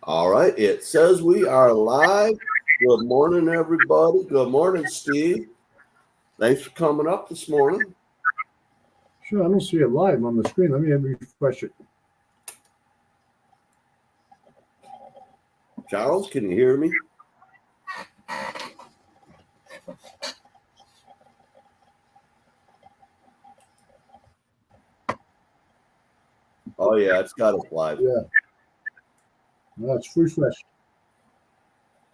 All right, it says we are live. Good morning, everybody. Good morning, Steve. Thanks for coming up this morning. Sure, I don't see it live on the screen. Let me refresh it. Charles, can you hear me? Oh, yeah, it's got us live. Yeah. No, it's refreshed.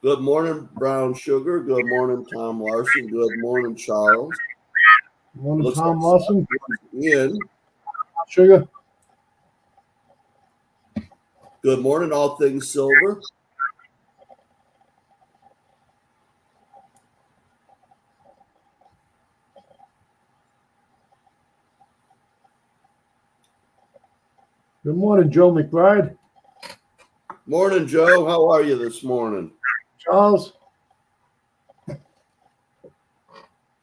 Good morning, Brown Sugar. Good morning, Tom Larson. Good morning, Charles. Good morning, Looks Tom like Lawson. Ian. Sugar. Good morning, All Things Silver. Good morning, Joe McBride. Morning, Joe. How are you this morning? Charles.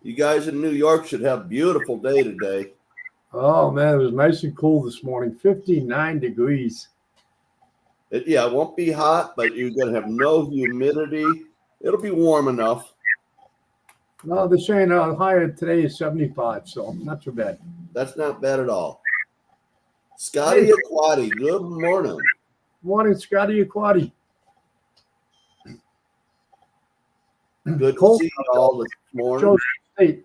You guys in New York should have a beautiful day today. Oh, man, it was nice and cool this morning. 59 degrees. It won't be hot, but you're going to have no humidity. It'll be warm enough. No, they're saying higher today is 75, so not too bad. That's not bad at all. Scotty Aquati, good morning. Morning, Scotty Aquati. Good to see you all this morning. State.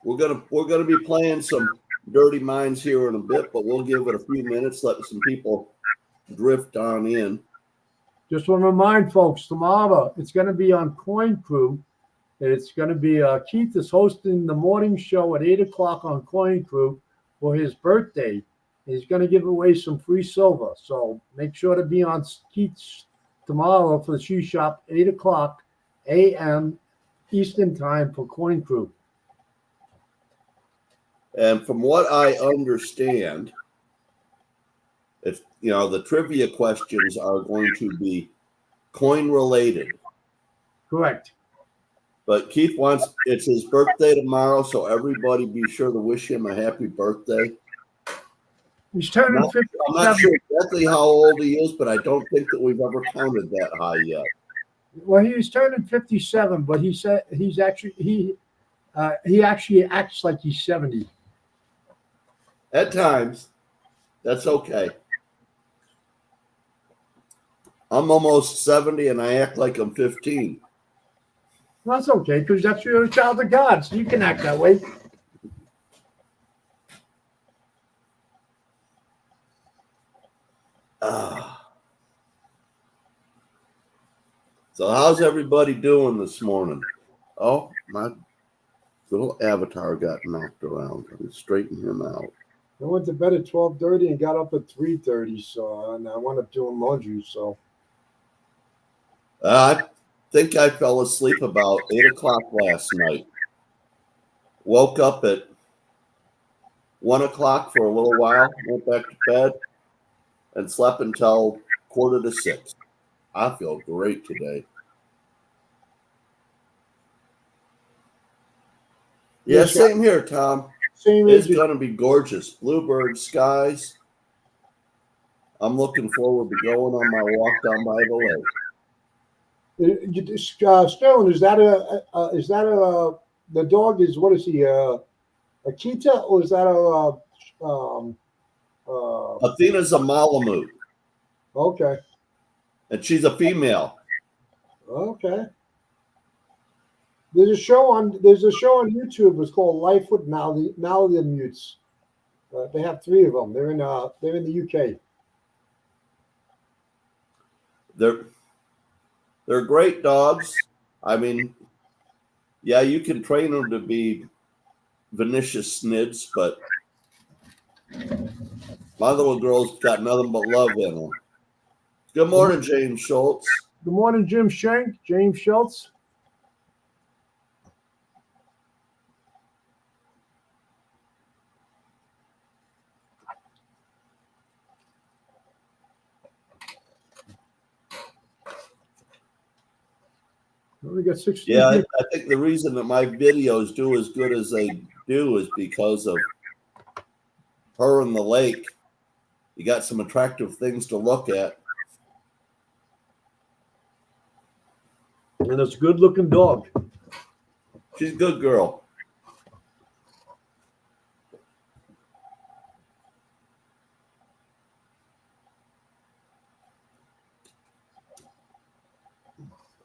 We're gonna be playing some Dirty Minds here in a bit, but we'll give it a few minutes, let some people drift on in. Just want to remind folks, tomorrow it's going to be on Coin Crew. It's going to be Keith is hosting the morning show at 8 o'clock on Coin Crew for his birthday. He's going to give away some free silver. So make sure to be on Keith's tomorrow for the shoe shop, 8 o'clock a.m. Eastern time for Coin Crew. And from what I understand, the trivia questions are going to be coin related. Correct. But Keith it's his birthday tomorrow, so everybody be sure to wish him a happy birthday. He's turning 57. I'm not sure exactly how old he is, but I don't think that we've ever counted that high yet. Well, he was turning 57, but he said he actually acts like he's 70. At times, that's okay. I'm almost 70 and I act like I'm 15. Well, that's okay, because that's you're a child of God, so you can act that way. So how's everybody doing this morning? Oh, my little avatar got knocked around. I'm straightening him out. I went to bed at 12:30 and got up at 3:30, and I wound up doing laundry. So I think I fell asleep about 8 o'clock last night. Woke up at 1 o'clock for a little while, went back to bed, and slept until 5:45. I feel great today. Yeah, same here, Tom. It's going to be gorgeous. Bluebird skies. I'm looking forward to going on my walk down by the lake. Sterling, is that the dog is, what is he, a Akita, or is that Athena's a Malamute. Okay. And she's a female. Okay. There's a show on YouTube. It's called Life with Malamutes. They have 3 of them. They're in the UK. They're great dogs. I mean, yeah, you can train them to be Venetian snids, but my little girl's got nothing but love in them. Good morning, James Schultz. Good morning, James Schultz. We got 60. Yeah, I think the reason that my videos do as good as they do is because of her and the lake. You got some attractive things to look at. And it's a good looking dog. She's a good girl.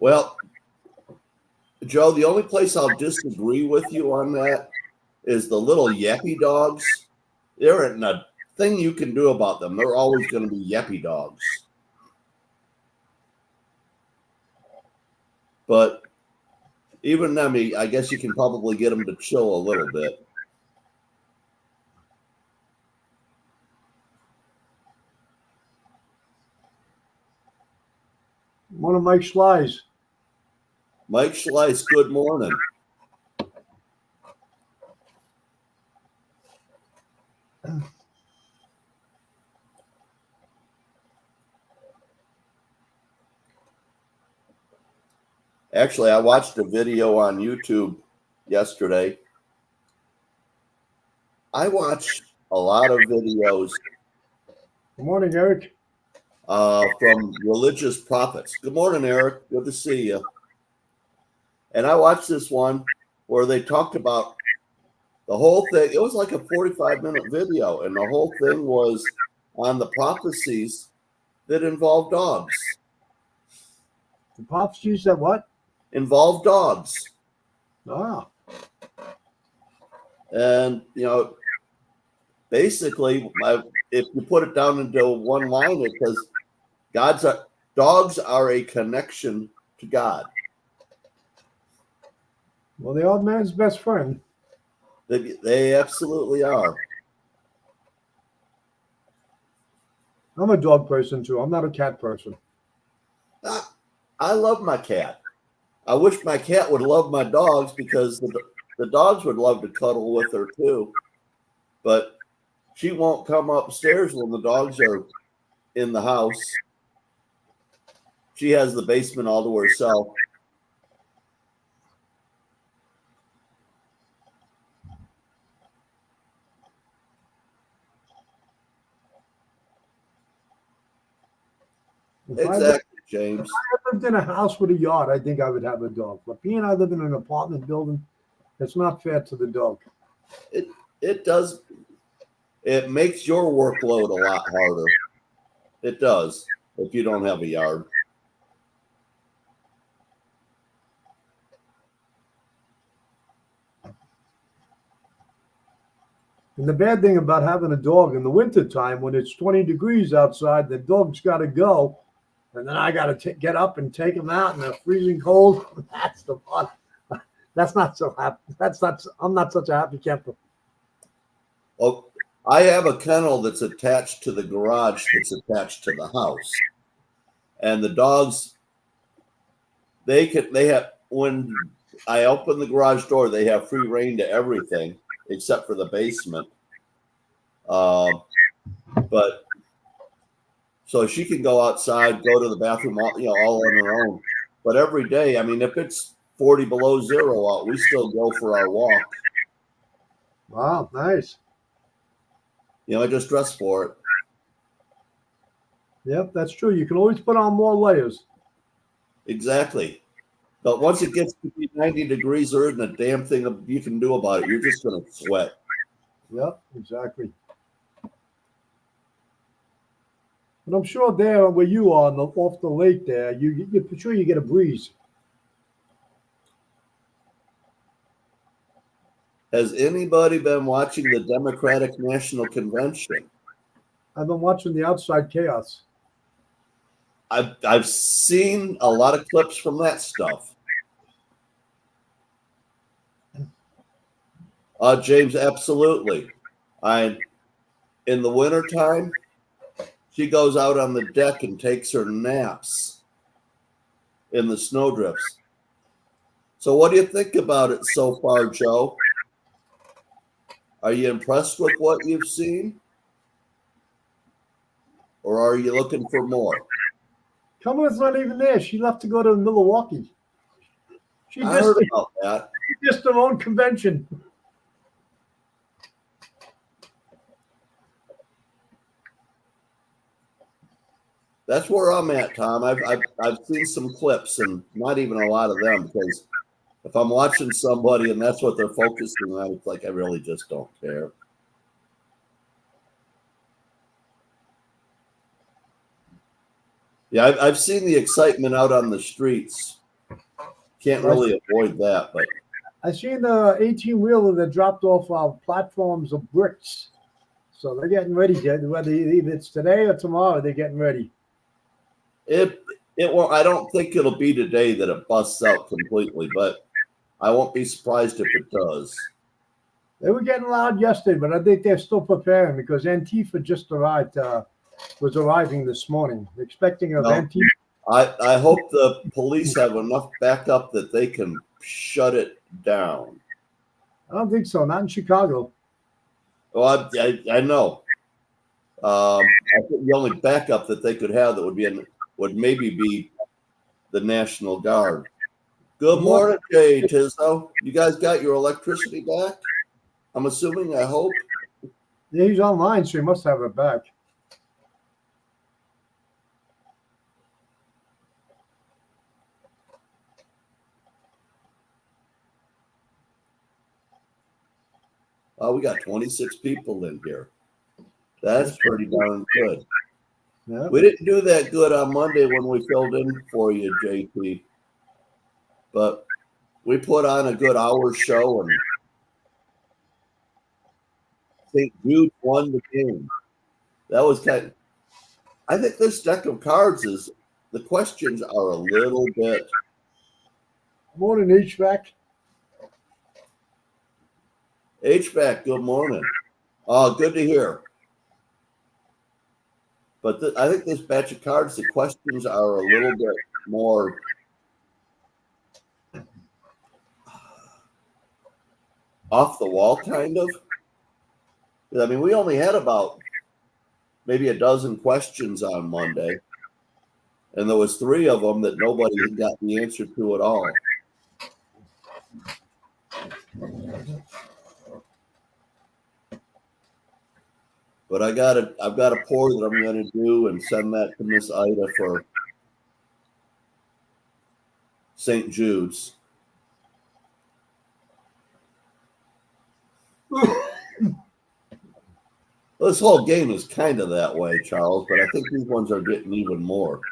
Well, Joe, the only place I'll disagree with you on that is the little yappy dogs. There isn't a thing you can do about them. They're always going to be yappy dogs. But even them, I guess you can probably get them to chill a little bit. One of Mike Schley's. Mike Schleiss, good morning. Actually, I watched a video on YouTube yesterday. I watch a lot of videos Good morning, Eric. from religious prophets. Good morning, Eric. Good to see you. And I watched this one where they talked about the whole thing. It was like a 45-minute video, and the whole thing was on the prophecies that involve dogs. The prophecies that what? Involve dogs. Ah. And, basically, if you put it down into one line, it says dogs are a connection to God. Well, they are man's best friend. They absolutely are. I'm a dog person too. I'm not a cat person. I love my cat. I wish my cat would love my dogs because the dogs would love to cuddle with her too. But she won't come upstairs when the dogs are in the house. She has the basement all to herself. Exactly, James. If I lived in a house with a yard, I think I would have a dog. But being I live in an apartment building, it's not fair to the dog. It does. It makes your workload a lot harder. It does if you don't have a yard. And the bad thing about having a dog in the wintertime, when it's 20 degrees outside, the dog's got to go. And then I got to get up and take him out in the freezing cold. That's the fun. That's not so happy. I'm not such a happy camper. Well, I have a kennel that's attached to the garage that's attached to the house. And the dogs, they have, when I open the garage door, they have free reign to everything except for the basement. But so she can go outside, go to the bathroom, all on her own. But every day, I mean, if it's 40 below zero out, we still go for our walk. Wow, nice. I just dress for it. Yep, that's true. You can always put on more layers. Exactly. But once it gets to be 90 degrees, there isn't a damn thing you can do about it. You're just going to sweat. Yep, exactly. And I'm sure there where you are off the lake there, you're sure you get a breeze. Has anybody been watching the Democratic National Convention? I've been watching the outside chaos. I've seen a lot of clips from that stuff. James, absolutely. In the wintertime, she goes out on the deck and takes her naps in the snowdrifts. So what do you think about it so far, Joe? Are you impressed with what you've seen? Or are you looking for more? Cumberland's not even there. She left to go to Milwaukee. I heard about that. She just her own convention. That's where I'm at, Tom. I've seen some clips, and not even a lot of them, because if I'm watching somebody and that's what they're focusing on, it's like I really just don't care. Yeah, I've seen the excitement out on the streets. Can't really avoid that, but I seen the 18-wheeler that dropped off platforms of bricks. So they're getting ready, whether either it's today or tomorrow, they're getting ready. it won't. I don't think it'll be today that it busts out completely, but I won't be surprised if it does. They were getting loud yesterday, but I think they're still preparing because Antifa just arrived. Was arriving this morning, expecting of Well, Antifa. I hope the police have enough backup that they can shut it down. I don't think so. Not in Chicago. Well, I know. I think the only backup that they could have that would maybe be the National Guard. Good morning, Jay Tizzo. You guys got your electricity back? I'm assuming. I hope. Yeah, he's online, so he must have it back. We got 26 people in here. That's pretty darn good. Yeah. We didn't do that good on Monday when we filled in for you, JP. But we put on a good hour show, and St. Jude won the game. That was I think this deck of cards is, the questions are a little bit. Morning, HVAC. HVAC, good morning. Good to hear. But I think this batch of cards, the questions are a little bit more off the wall, kind of. I mean, we only had about maybe a dozen questions on Monday, and there was 3 of them that nobody had got the answer to at all. But I've got a pour that I'm going to do and send that to Miss Ida for St. Jude's. This whole game is kind of that way, Charles, but I think these ones are getting even more.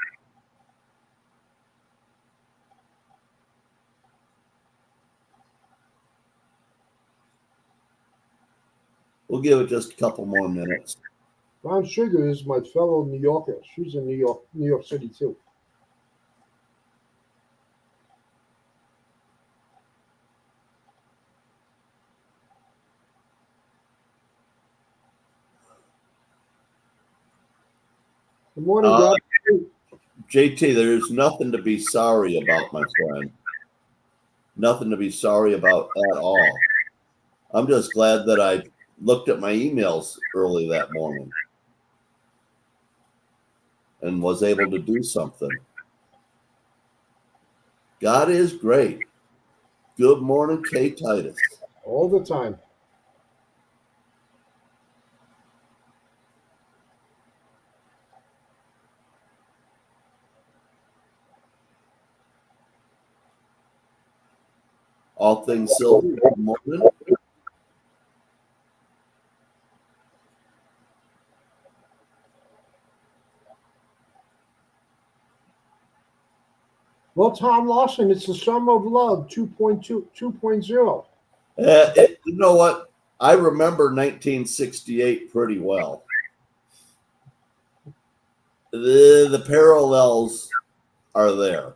We'll give it just a couple more minutes. Brown Sugar is my fellow New Yorker. She's in New York City too. Good morning, Rob. JT, there's nothing to be sorry about, my friend. Nothing to be sorry about at all. I'm just glad that I looked at my emails early that morning and was able to do something. God is great. Good morning, Kay Titus. All the time. All things Silver. Good morning. Well, Tom Lawson, it's the Summer of Love 2.0. You know what? I remember 1968 pretty well. The parallels are there.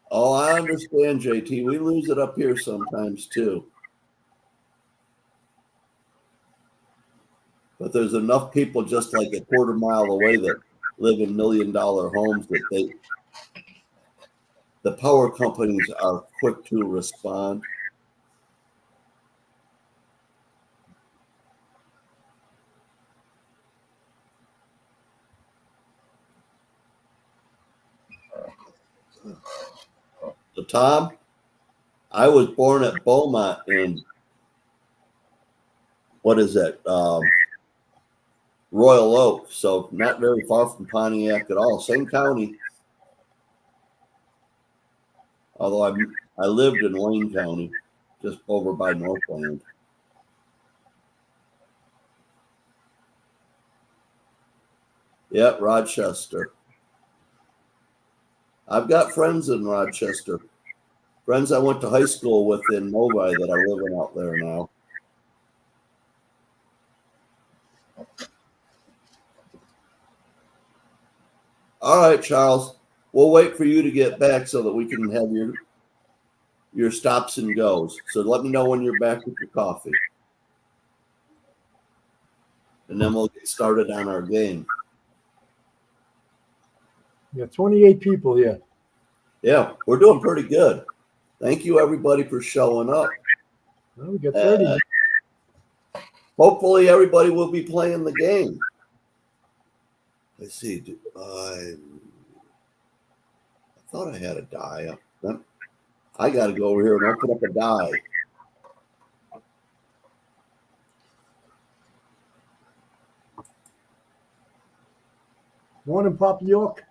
Oh, I understand, JT. We lose it up here sometimes too. But there's enough people just like a quarter mile away that live in $1 million homes that the power companies are quick to respond. So, Tom, I was born at Beaumont in, what is that? Royal Oak. So not very far from Pontiac at all. Same county. Although I lived in Wayne County, just over by Northland. Yep, Rochester. I've got friends in Rochester. Friends I went to high school with in Novi that are living out there now. All right, Charles. We'll wait for you to get back so that we can have your stops and goes. So let me know when you're back with your coffee. And then we'll get started on our game. Yeah, 28 people here. Yeah, we're doing pretty good. Thank you, everybody, for showing up. Well, we got 30. Hopefully, everybody will be playing the game. Let's see. I thought I had a die up. I got to go over here and open up a die. Morning, Papa York.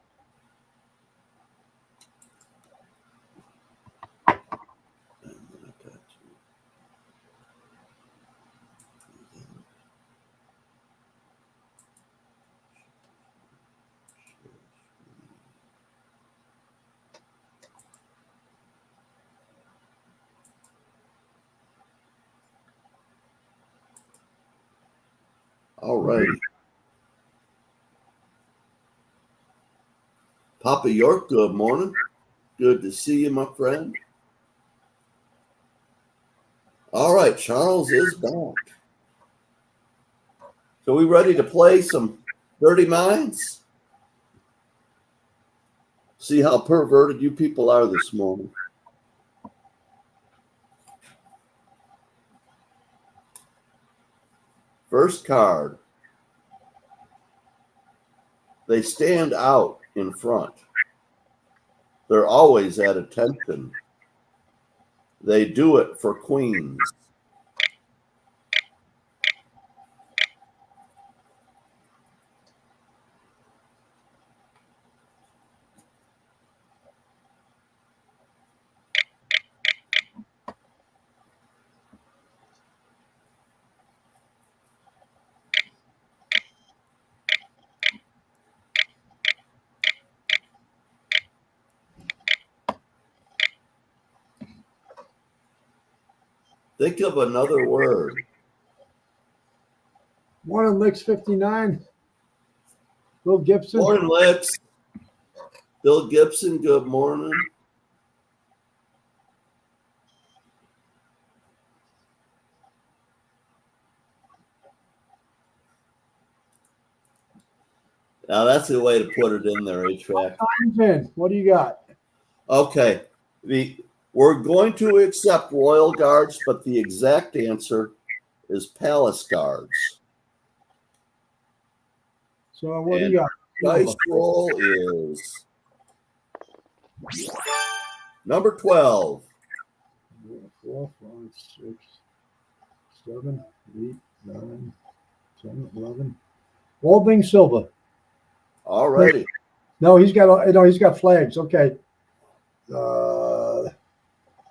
All righty. Papa York, good morning. Good to see you, my friend. All right, Charles is back. So we ready to play some Dirty Minds? See how perverted you people are this morning. First card. They stand out in front. They're always at attention. They do it for queens. Think of another word. Morning, Licks 59. Bill Gibson. Morning, Lex. Bill Gibson, good morning. Now that's the way to put it in there, HVAC. What do you got? Okay. We're going to accept Royal Guards, but the exact answer is Palace Guards. So what do you got? Dice roll is number 12. 4, 5, 6, 7, 8, 9, 10, 11. Balding silver. All righty. No, he's got flags. Okay.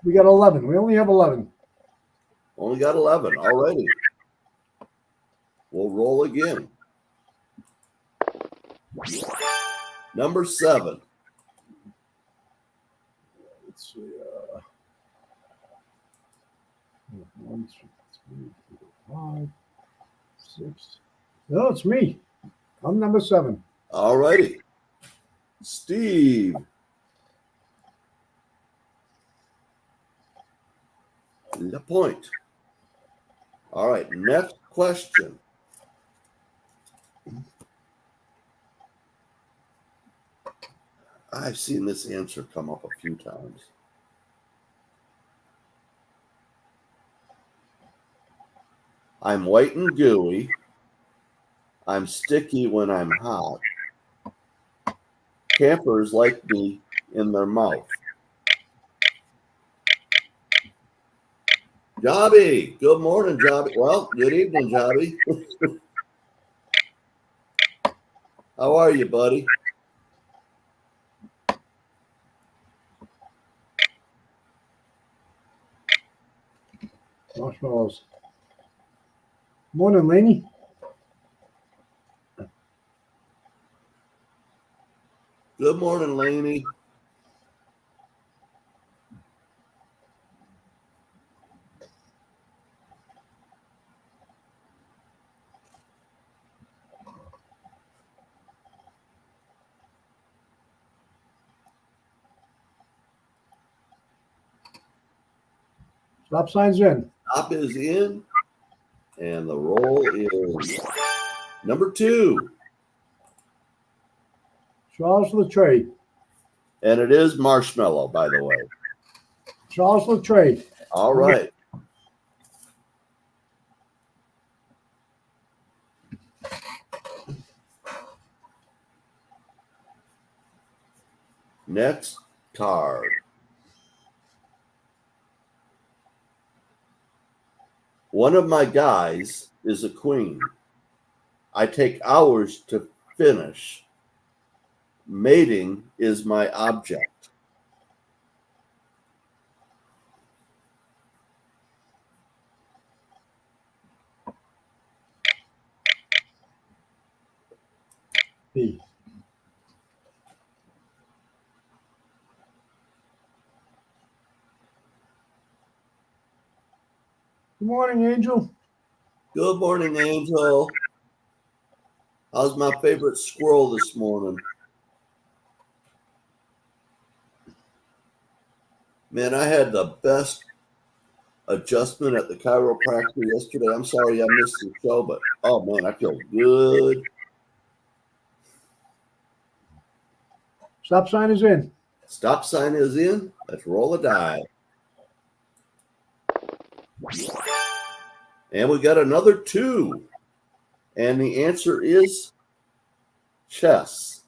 We got 11. We only have 11. Only got 11. All righty. We'll roll again. Number 7. Let's see. 1, 2, 3, 4, 5, 6. No, it's me. I'm number 7. All righty. Steve. The point. All right. Next question. I've seen this answer come up a few times. I'm white and gooey. I'm sticky when I'm hot. Campers like me in their mouth. Jobby, good morning, Jobby. Well, good evening, Jobby. How are you, buddy? Marshmallows. Morning, Laney. Good morning, Laney. Stop signs in. Stop is in, and the roll is number 2. Charles Latrade. And it is marshmallow, by the way. Charles Latrade. All right. Next card. One of my guys is a queen. I take hours to finish. Mating is my object. B. Good morning, Angel. Good morning, Angel. How's my favorite squirrel this morning? Man, I had the best adjustment at the chiropractor yesterday. I'm sorry I missed the show, but oh man, I feel good. Stop sign is in. Stop sign is in. Let's roll a die. And we got another 2. And the answer is chess.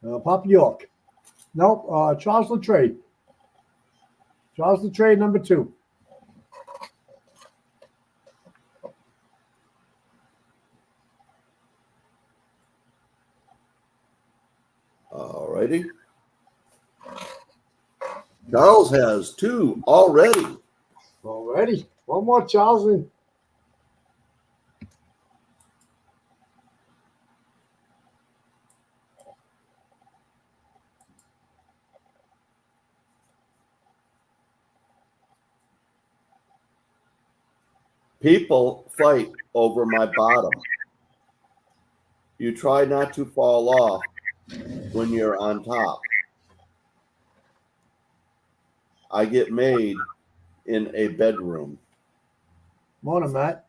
Papa York. Nope. Charles Latrade. Charles Latrade, number 2. All righty. Charles has 2 already. Alrighty. One more, Charles. People fight over my bottom. You try not to fall off when you're on top. I get made in a bedroom. Morning, Matt.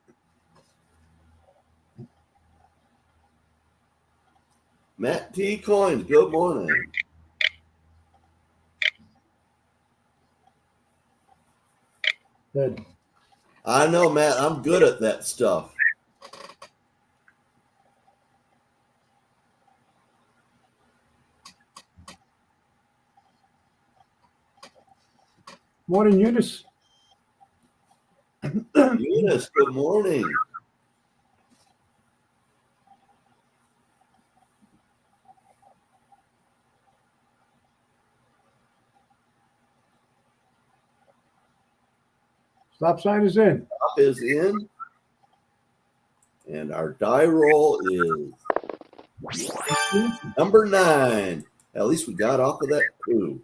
Matt T. Coins, good morning. Good. I know, Matt, I'm good at that stuff. Morning, Eunice. Eunice, good morning. Stop sign is in. Stop is in. And our die roll is number 9. At least we got off of that 2.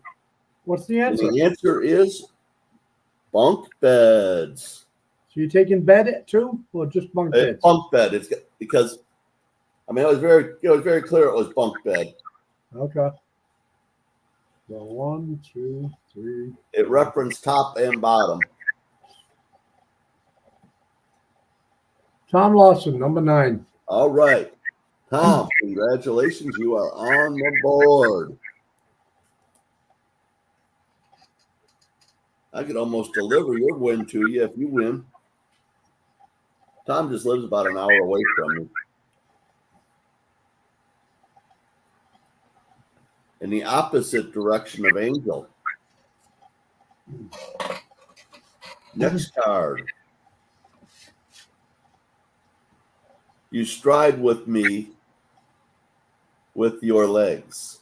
What's the And answer? the answer is bunk beds. So you're taking bed too, or just bunk beds? Bunk bed. It's because I mean it was very clear it was bunk bed. Okay. So 1, 2, 3. It referenced top and bottom. Tom Lawson, number 9. All right. Tom, congratulations. You are on the board. I could almost deliver your win to you if you win. Tom just lives about an hour away from me. in the opposite direction of Angel. Next card. You stride with me with your legs.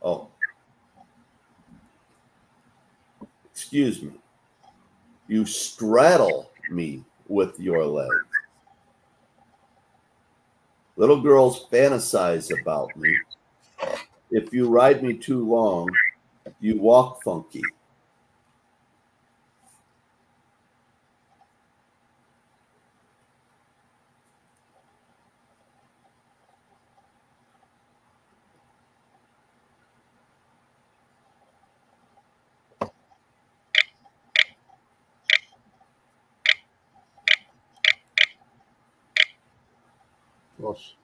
Oh. Excuse me. You straddle me with your legs. Little girls fantasize about me. If you ride me too long, you walk funky. Yes.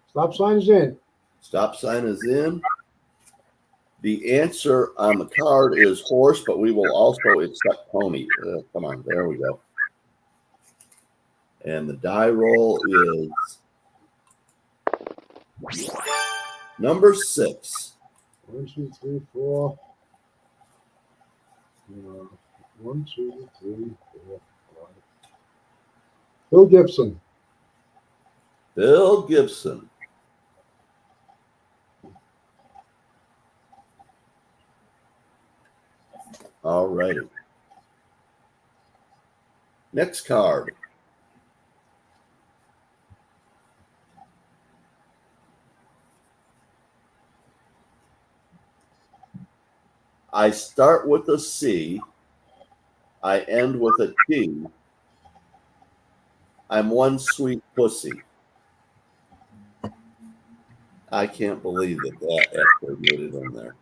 Stop sign is in. Stop sign is in. The answer on the card is horse, but we will also accept pony. Come on, there we go. And the die roll is number 6. 1, 2, 3, 4. 1, 2, 3, 4, 5. Bill Gibson. Bill Gibson. All righty. Next card. I start with a C. I end with a T. I'm one sweet pussy. I can't believe that actually made it in there.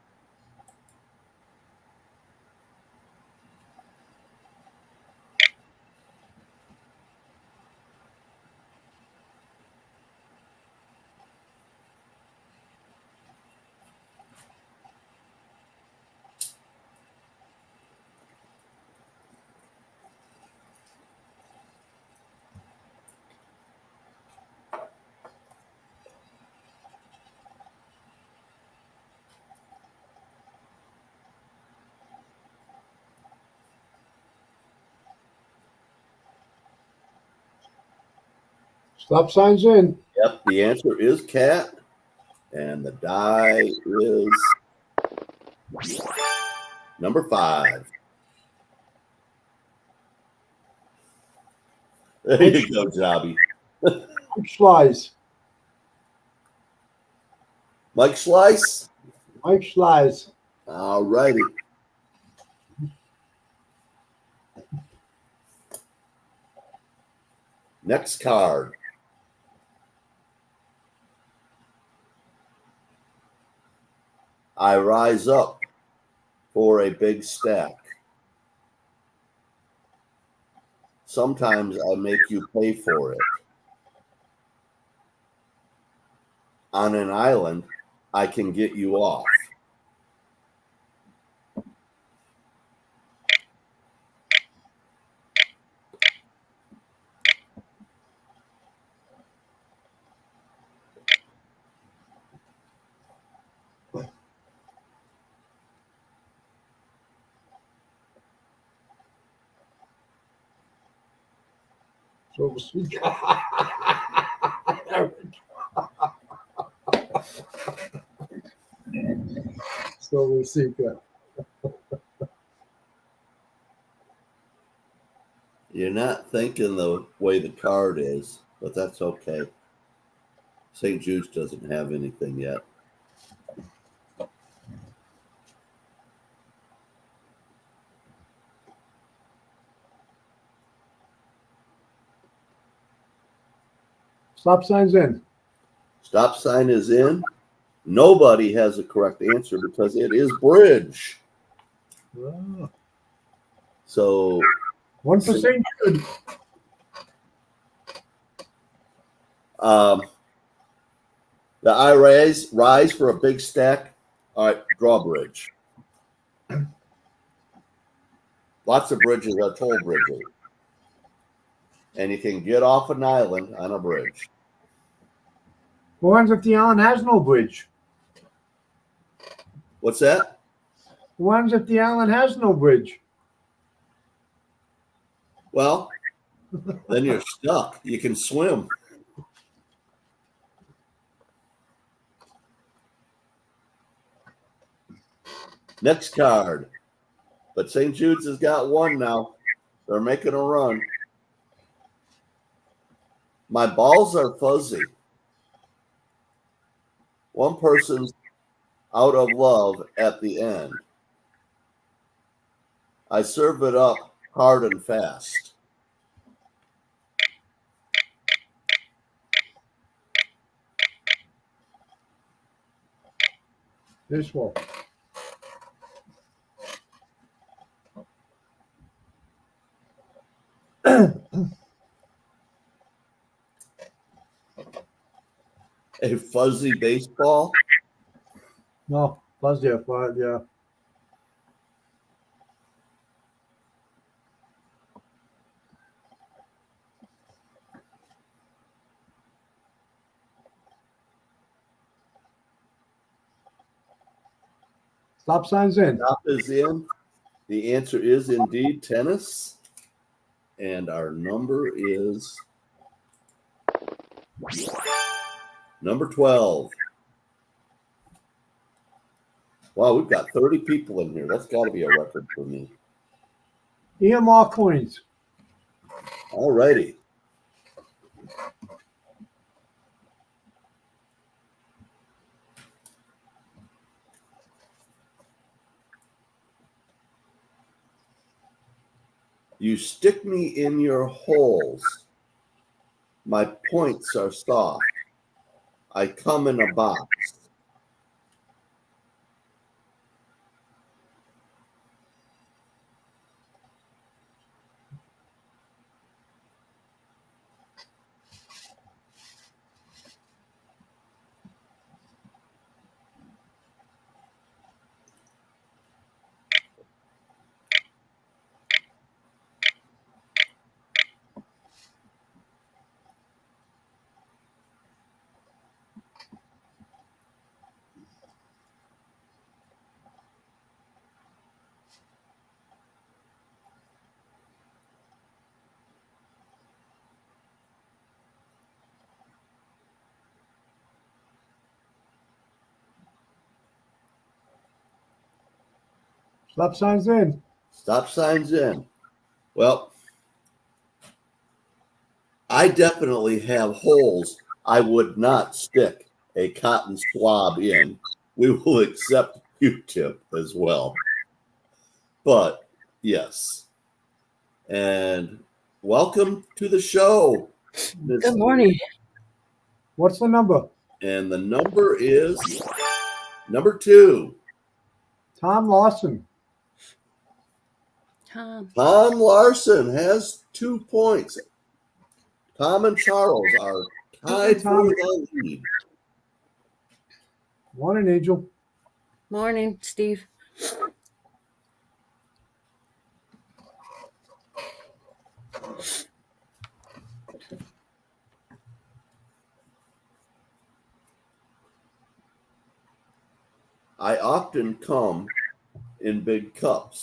Stop sign's in. Yep, the answer is cat. And the die is number 5. There you go, Jobby. Slice. Mike Slice. Mike Slice. All righty. Next card. I rise up for a big stack. Sometimes I make you pay for it. On an island, I can get you off. So to speak. So we'll see. You're not thinking the way the card is, but that's okay. St. Jude's doesn't have anything yet. Stop sign's in. Stop sign is in. Nobody has a correct answer because it is bridge. Ah. So 1% good. The I rise for a big stack. All right, drawbridge. Lots of bridges are toll bridges. And you can get off an island on a bridge. What happens if the island has no bridge? What's that? What happens if the island has no bridge? Well, then you're stuck. You can swim. Next card. But St. Jude's has got one now. They're making a run. My balls are fuzzy. One person's out of love at the end. I serve it up hard and fast. This one. A fuzzy baseball. No, fuzzy, but yeah. Stop signs in. Stop is in. The answer is indeed tennis. And our number is number 12. Wow, we've got 30 people in here. That's got to be a record for me. EMR coins. All righty. You stick me in your holes. My points are soft. I come in a box. Stop signs in. Stop signs in. Well, I definitely have holes I would not stick a cotton swab in. We will accept Q-tip as well. But yes. And welcome to the show. Good morning. What's the number? And the number is number 2. Tom Lawson. Tom. Tom Larson has 2 points. Tom and Charles are tied for the lead. Morning, Angel. Morning, Steve. I often come in big cups.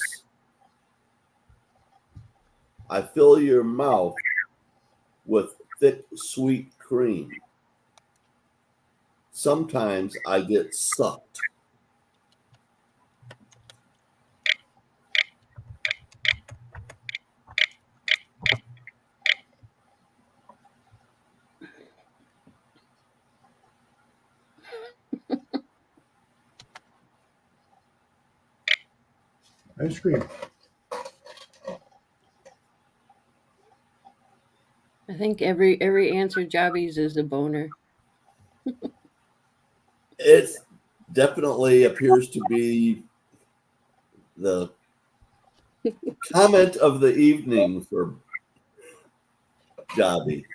I fill your mouth with thick, sweet cream. Sometimes I get sucked. Ice cream. I think every answer Jobbies is a boner. It definitely appears to be the comment of the evening for Jobby.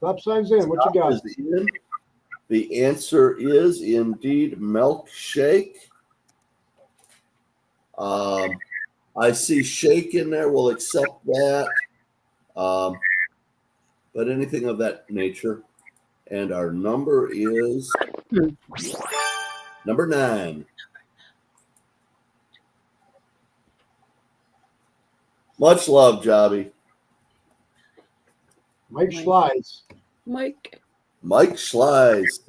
Stop signs in. What you got? Is in. The answer is indeed milkshake. I see shake in there. We'll accept that. But anything of that nature. And our number is number 9. Much love, Jobby. Mike Slides. Mike. Mike Schleiss.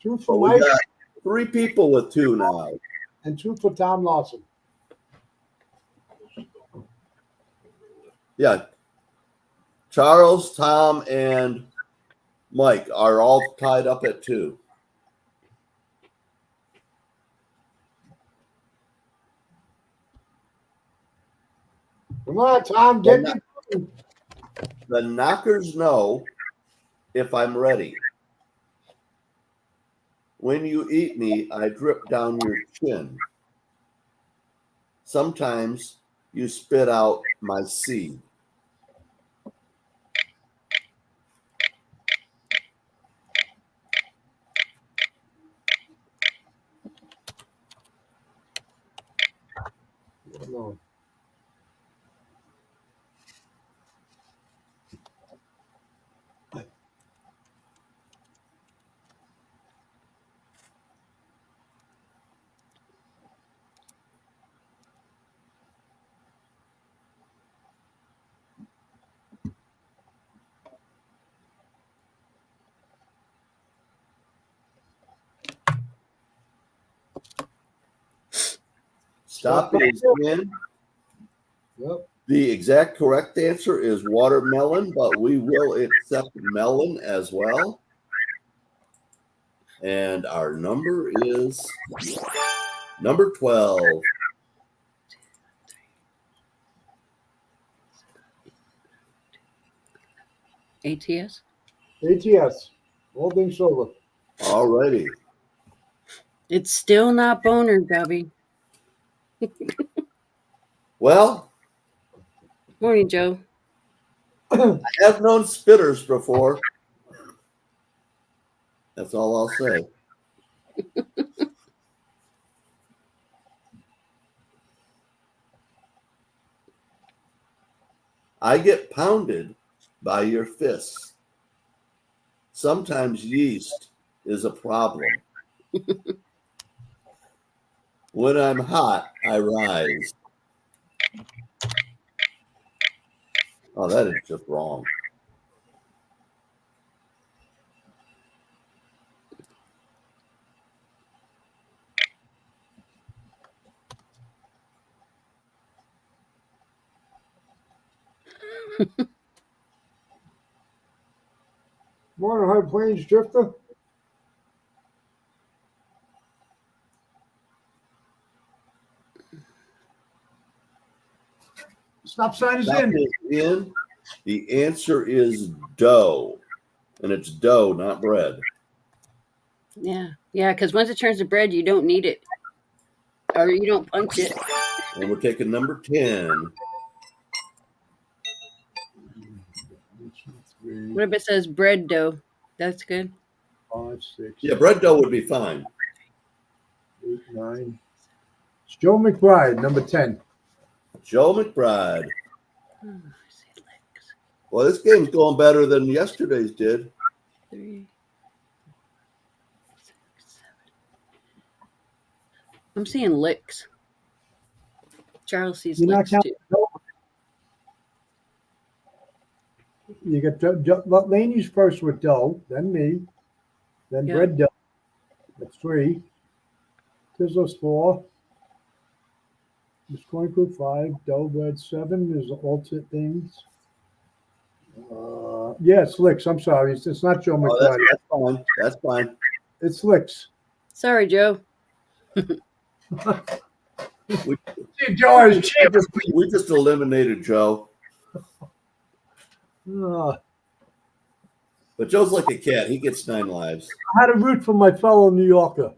2 for We Mike got 3 people with 2 now. and 2 for Tom Lawson. Yeah. Charles, Tom, and Mike are all tied up at 2. Come on, Tom, get me. The knockers know if I'm ready. When you eat me, I drip down your chin. Sometimes you spit out my seed. No. Stop is in. Yep. The exact correct answer is watermelon, but we will accept melon as well. And our number is number 12. ATS. ATS. Holding silver. All righty. It's still not boner, Gubby. Well, Morning, Joe. I have known spitters before. That's all I'll say. I get pounded by your fists. Sometimes yeast is a problem. When I'm hot, I rise. Oh, that is just wrong. Morning, High Plains Drifter. Stop sign is Stop in. is in. The answer is dough. And it's dough, not bread. Yeah. Yeah, because once it turns to bread, you don't need it. Or you don't punch it. And we're taking number 10. What if it says bread dough? That's good. 5, 6, Yeah, bread dough would be fine. 8, 9. It's Joe McBride, number 10. Joe McBride. Oh, I see licks. Well, this game's going better than yesterday's did. 3, 6, 7. I'm seeing licks. Charles sees You're not licks counting too. dough. You got Laney's first with dough, then me, then Yeah. bread dough. That's 3. Tizzler's 4. Miss Coin Crew 5. Dough bread 7 is the alternate things. Yeah, it's Licks. I'm sorry. It's not Joe Oh, McBride. that's fine. That's fine. It's Licks. Sorry, Joe. Joe is champ. We just eliminated Joe. But Joe's like a cat. He gets 9 lives. I had to root for my fellow New Yorker.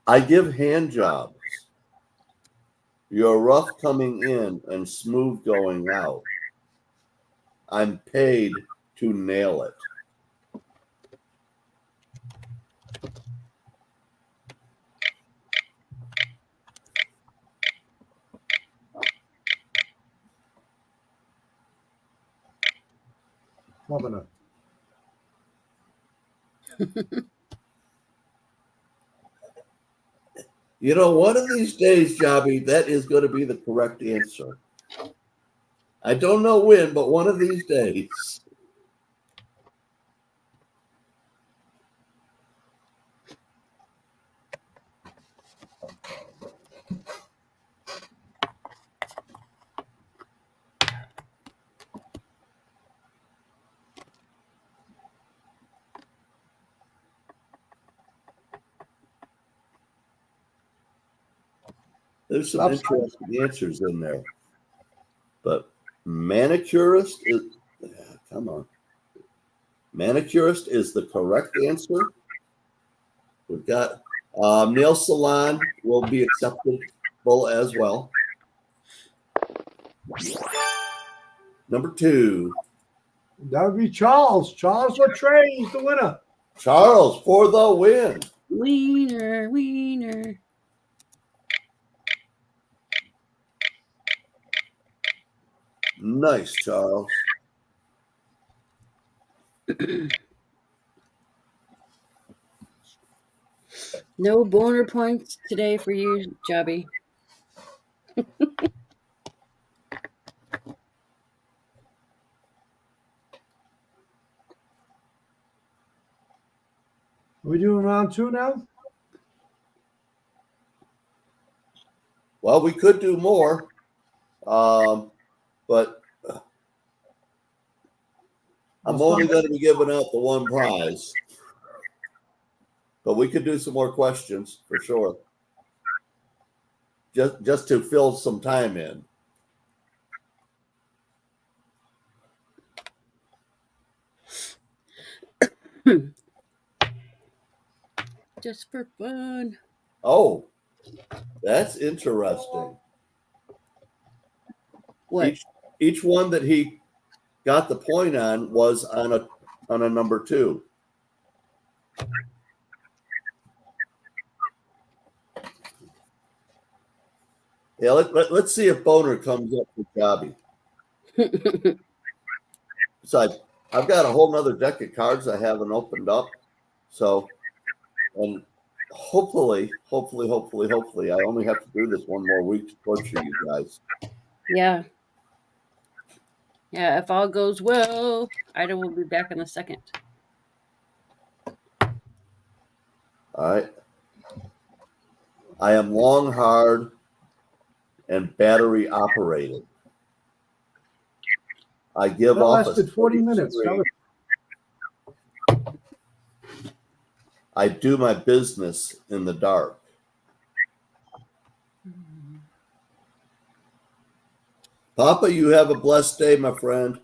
I give hand jobs. You're rough coming in and smooth going out. I'm paid to nail it. Governor. You know, one of these days, Jobby, that is going to be the correct answer. I don't know when, but one of these days. There's some interesting answers in there. But manicurist is, come on. Manicurist is the correct answer. We've got nail salon will be acceptable as well. Number 2. That would be Charles. Charles Latre is the winner. Charles for the win. Wiener, wiener. Nice, Charles. No boner points today for you, Jobby. Are we doing round 2 now? Well, we could do more, but I'm only going to be giving out the one prize. But we could do some more questions for sure. Just to fill some time in. Just for fun. Oh, that's interesting. What? Each one that he got the point on was on a number 2. Yeah, let's see if Boner comes up with Jobby. Besides, I've got a whole nother deck of cards I haven't opened up. So, and hopefully, I only have to do this one more week to torture you guys. Yeah. Yeah, if all goes well, Ida will be back in a second. All right. I am long, hard, and battery operated. I give That off lasted a 40 minutes. That was I do my business in the dark. Papa, you have a blessed day, my friend.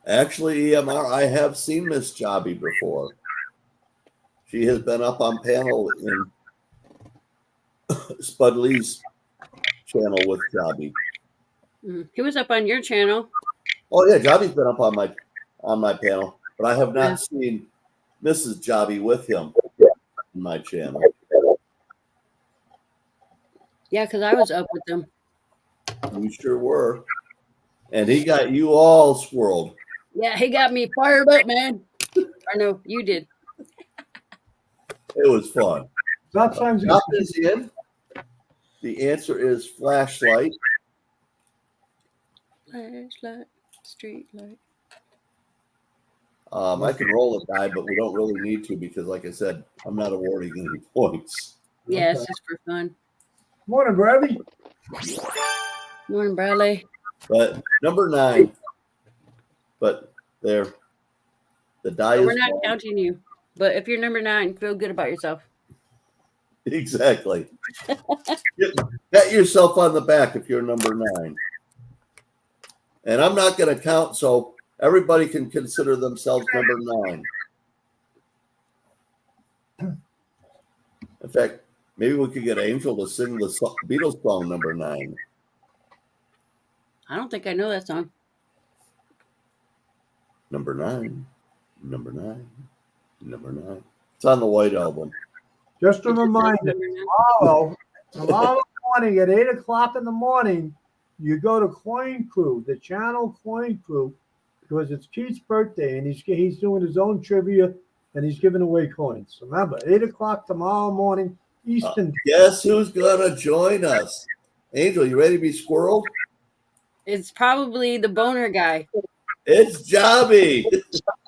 Actually, EMR, I have seen Miss Jobby before. She has been up on panel in Spud Lee's channel with Jobby. He was up on your channel. Oh yeah, Jobby's been up on my panel, but I have not seen Mrs. Jobby with him in my channel. Yeah, because I was up with them. You sure were. And he got you all swirled. Yeah, he got me fired up, man. Or no, you did. It was fun. stop signs. Stop is in. The answer is flashlight. Flashlight, street light. I can roll a die, but we don't really need to because, like I said, I'm not awarding any points. Yeah, it's just for fun. Morning, Bradley. Morning, Bradley. But number 9. But there. The die But we're is not born. counting you. But if you're number 9, feel good about yourself. Exactly. Pat yourself on the back if you're number 9. And I'm not going to count, so everybody can consider themselves number 9. In fact, maybe we could get Angel to sing the Beatles song number 9. I don't think I know that song. Number 9, number 9, number 9. It's on the White Album. Just a It just says reminder, number 9. tomorrow morning at 8 o'clock in the morning, you go to Coin Crew, the channel Coin Crew, because it's Keith's birthday and he's doing his own trivia and he's giving away coins. Remember, 8 o'clock tomorrow morning, Eastern. Guess who's going to join us? Angel, you ready to be squirreled? It's probably the boner guy. It's Jobby.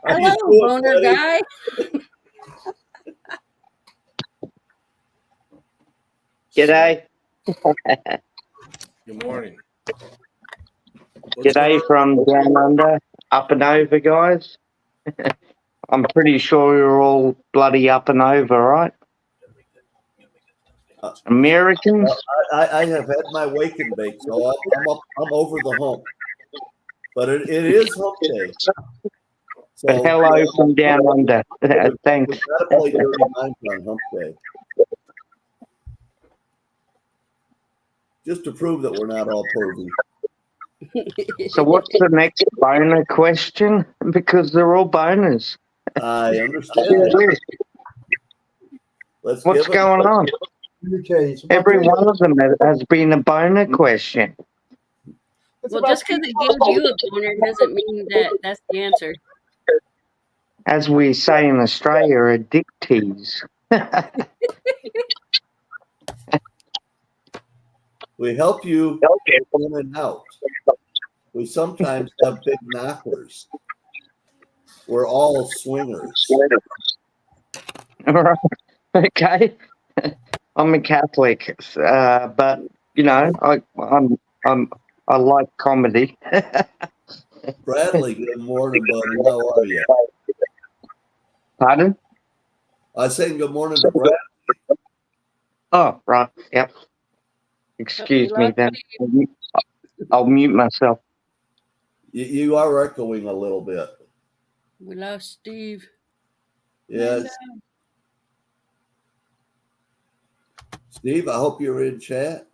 How you Hello, doing, boner buddy? guy. G'day. Good morning. G'day from down under, up and over, guys. I'm pretty sure you're all bloody up and over, right? Americans? I have had my wake and bake, so I'm over the hump. But it is hump day. So But hello from down under. Thanks. We've got to play Dirty Minds on hump day. Just to prove that we're not all pervy. So what's the next boner question? Because they're all boners. I understand that. Let's What's give it. going on? Okay, it's about Every to- one of them has been a boner question. it's Well, about just because it gives you a boner doesn't mean that that's the answer. As we say in Australia, a dick tease. We help you in and out. We sometimes have big knockers. We're all swingers. Right. Okay. I'm a Catholic, but you know, I like comedy. Bradley, good morning, buddy. How are you? Pardon? I was saying good morning to Brad. Oh, right. Yep. Excuse me then. I'll mute myself. You are echoing a little bit. We lost Steve. Yes. Steve, I hope you're in chat.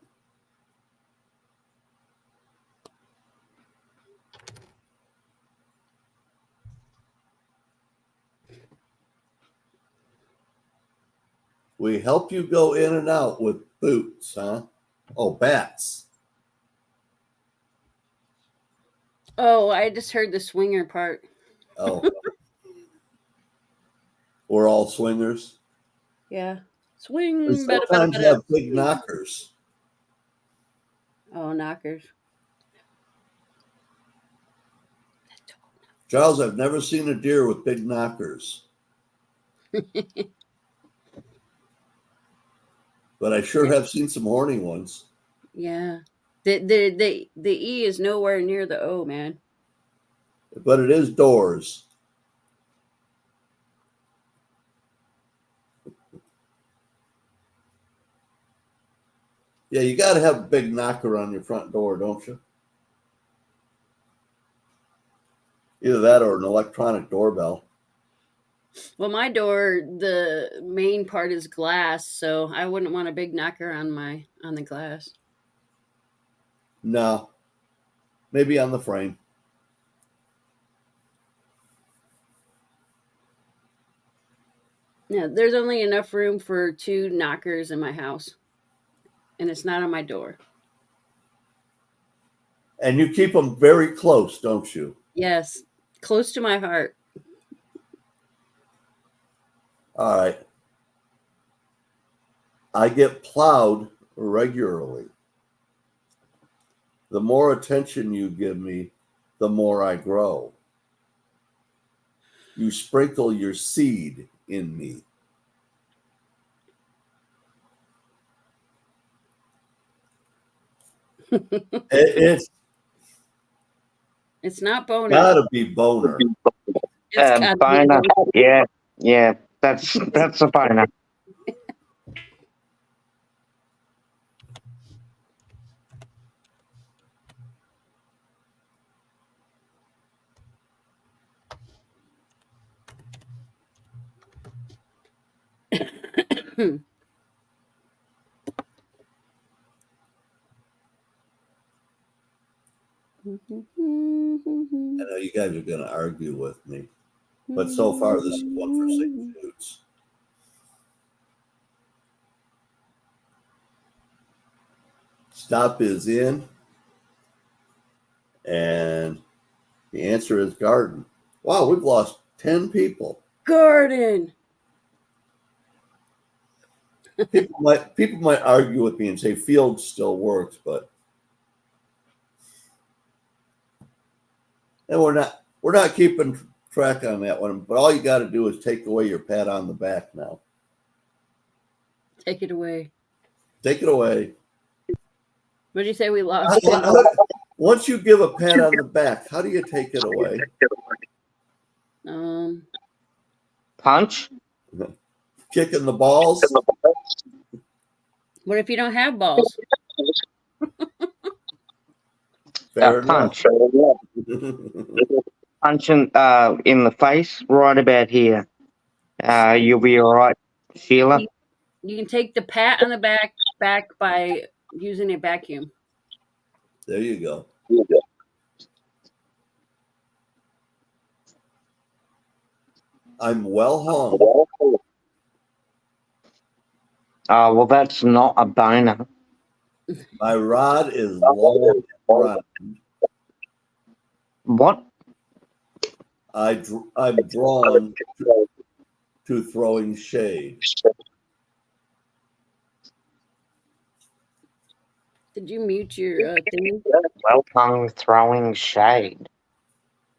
We help you go in and out with boots, huh? Oh, bats. Oh, I just heard the swinger part. Oh. We're all swingers. Yeah. We Swing. sometimes have big knockers. Oh, knockers. Charles, I've never seen a deer with big knockers. But I sure have seen some horny ones. Yeah. The E is nowhere near the O, man. But it is doors. Yeah, you got to have a big knocker on your front door, don't you? Either that or an electronic doorbell. Well, my door, the main part is glass, so I wouldn't want a big knocker on the glass. No. Maybe on the frame. Yeah, there's only enough room for 2 knockers in my house, and it's not on my door. And you keep them very close, don't you? Yes, close to my heart. All right. I get plowed regularly. The more attention you give me, the more I grow. You sprinkle your seed in me. It's It's not boner. gotta be boner. It's gotta be boner. away. Yeah. That's a boner. I know you guys are going to argue with me, but so far this is one for 6 shoots. Stop is in, and the answer is garden. Wow, we've lost 10 people. Garden. People might argue with me and say field still works, but and we're not keeping track on that one. But all you got to do is take away your pat on the back now. Take it away. Take it away. What did you say we lost? Once you give a pat on the back, how do you take it away? Punch. Kicking the balls. What if you don't have balls? Fair enough. Punch. Punch in the face, right about here. You'll be all right, Sheila. You can take the pat on the back by using a vacuum. There you go. I'm well hung. Well, that's not a boner. My rod is long and round. What? I'm drawn to throwing shade. Did you mute your thingy? Well hung throwing shade.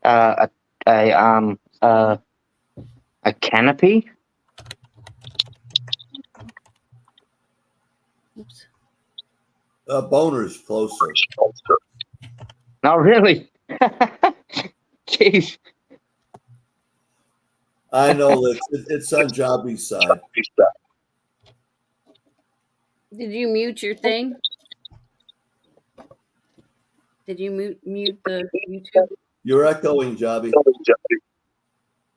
A canopy. Oops. Boner's closer. No, really. Jeez. I know that it's on Jobby's side. Did you mute your thing? Did you mute the YouTube? You're echoing, Jobby.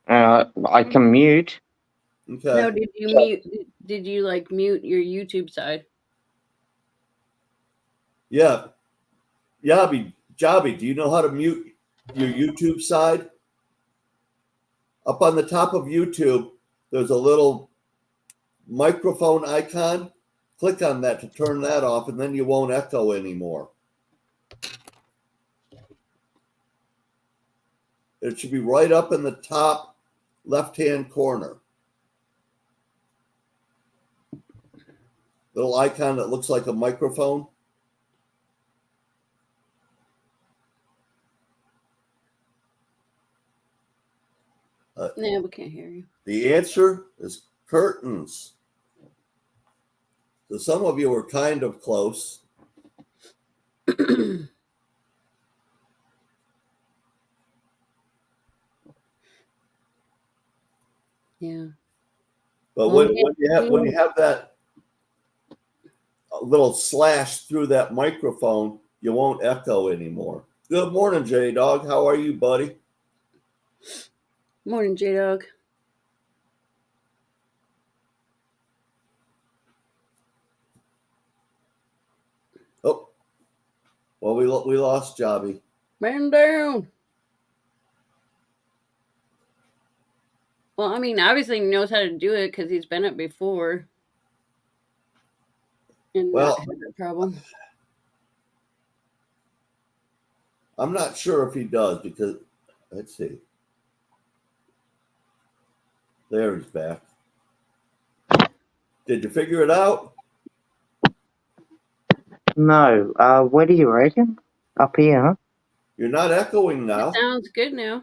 I can mute. Okay. No, did you mute? Did you like mute your YouTube side? Yeah. Jobby, do you know how to mute your YouTube side? Up on the top of YouTube, there's a little microphone icon. Click on that to turn that off, and then you won't echo anymore. It should be right up in the top left-hand corner. Little icon that looks like a microphone. No, we can't hear you. The answer is curtains. So some of you were kind of close. Yeah. But Well, when you have that little slash through that microphone, you won't echo anymore. Good morning, J Dog. How are you, buddy? Morning, J Dog. Oh, well, we lost Jobby. Man down. Well, I mean, obviously he knows how to do it because he's been it before. And Well, not had a problem. I'm not sure if he does because let's see. There he's back. Did you figure it out? No. Where do you reckon? Up here, huh? You're not echoing now. It sounds good now.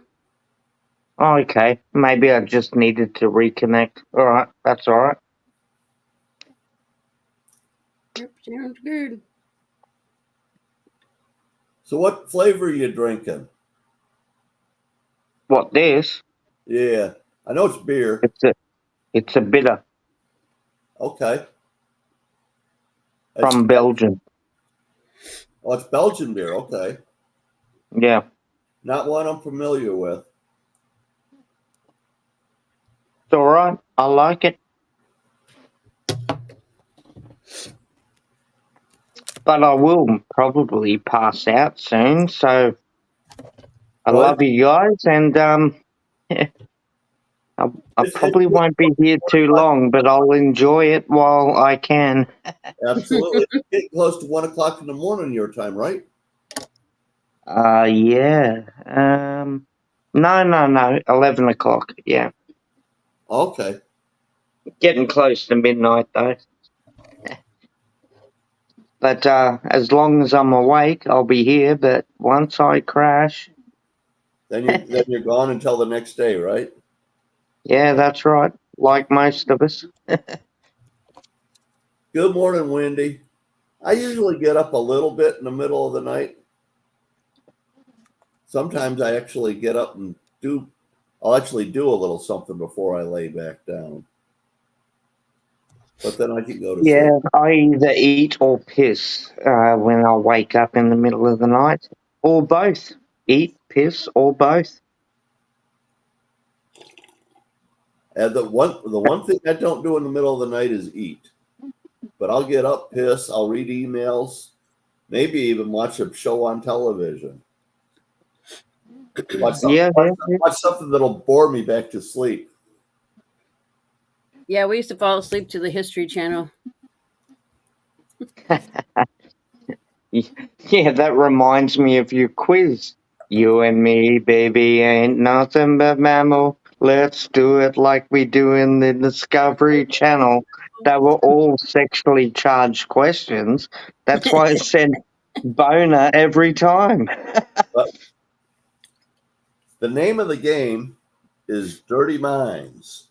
Oh, okay. Maybe I just needed to reconnect. All right. That's all right. Yep, sounds good. So what flavor are you drinking? What, this? Yeah, I know it's beer. It's a bitter Okay. from Belgium. Oh, it's Belgian beer. Okay. Yeah, Not one I'm familiar with. it's all right. I like it. But I will probably pass out soon, so I Well, love you guys, and I it's probably won't be here too long, but I'll enjoy it while I can. absolutely. It's getting close to 1 o'clock in the morning your time, right? Yeah. No. 11 o'clock. Yeah, Okay. getting close to midnight though. But as long as I'm awake, I'll be here. But once I crash, Then you're gone until the next day, right? yeah, that's right. Like most of us. Good morning, Wendy. I usually get up a little bit in the middle of the night. Sometimes I actually get up and I'll actually do a little something before I lay back down. But then I can go to sleep. Yeah, I either eat or piss when I wake up in the middle of the night, or both. Eat, piss, or both. And the one thing I don't do in the middle of the night is eat. But I'll get up, piss, I'll read emails, maybe even watch a show on television. Watch something, Yeah, watch, watch something that'll bore me back to sleep. Yeah, we used to fall asleep to the History Channel. yeah. That reminds me of your quiz. You and me, baby, ain't nothing but mammal. Let's do it like we do in the Discovery Channel. They were all sexually charged questions. That's why I said boner every time. But the name of the game is Dirty Minds.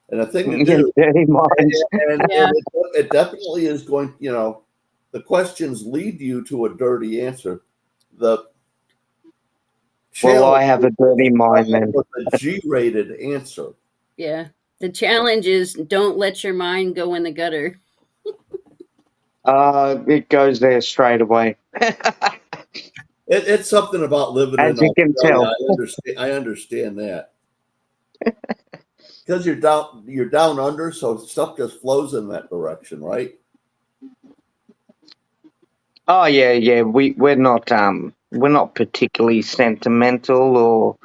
And a thing to do, Dirty minds. Yeah. it definitely is going, the questions lead you to a dirty answer. The Well, I challenge have a dirty mind then. was a G-rated answer. Yeah. The challenge is don't let your mind go in the gutter. It goes there straight away. It's something about living in As you can Australia. tell. I understand that because you're down under, so stuff just flows in that direction, right? Oh yeah. We're not particularly sentimental or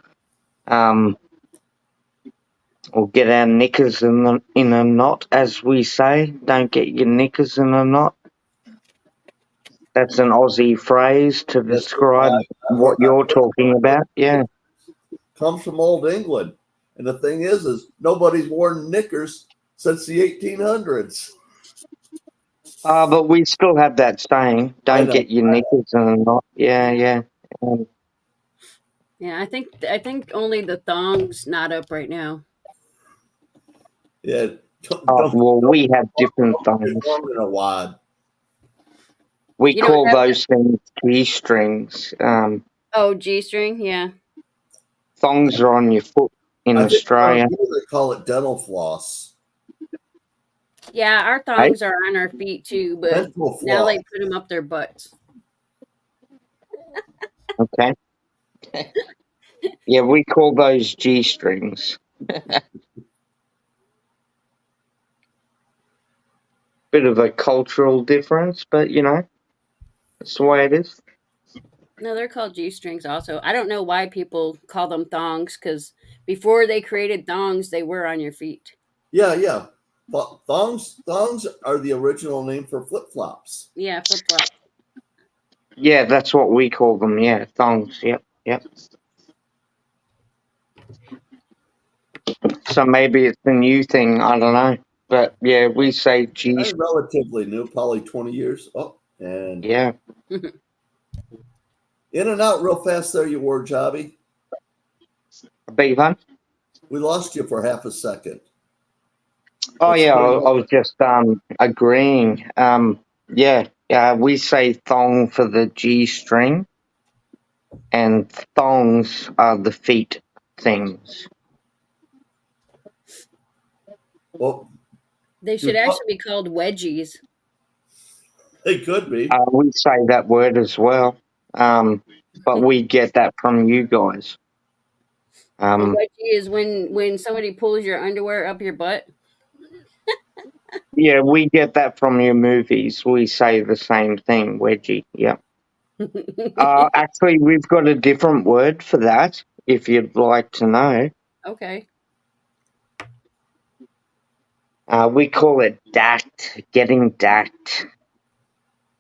get our knickers in a knot, as we say. Don't get your knickers in a knot. That's an Aussie phrase to That's describe what you're talking about. Yeah. comes from old England, and the thing is nobody's worn knickers since the 1800s. But we still have that saying, I don't know. get your knickers in a knot. Yeah. Yeah, I think only the thong's not up right now. Yeah, don't Well, we have different get things. wrong in a wad. We You don't call have those things G-strings. Oh, G-string, yeah. Thongs are on your foot in I think Australia. they call it dental floss. Yeah, our Hey? thongs are on our feet too, but Dental now floss. they put them up their butts. Okay. Yeah, we call those G-strings. Bit of a cultural difference, but that's the way it is. No, they're called G-strings also. I don't know why people call them thongs because before they created thongs, they were on your feet. Yeah. Thongs are the original name for flip flops. Yeah, flip-flop. Yeah, that's what we call them. Yeah, thongs. Yep. So maybe it's a new thing. I don't know. But yeah, we say G. I'm relatively new, probably 20 years. Oh, and Yeah. in and out real fast there you were, Jobby. Beg your pardon? We lost you for half a second. Oh But yeah, still I was just agreeing. Yeah. We say thong for the G string, and thongs are the feet things. Well, They should Your bu- actually be called wedgies. they could be. We say that word as well, but we get that from you guys. A wedgie is when somebody pulls your underwear up your butt. Yeah, we get that from your movies. We say the same thing, wedgie. Yeah. Actually, we've got a different word for that, if you'd like to know. Okay. We call it dacked, getting dacked.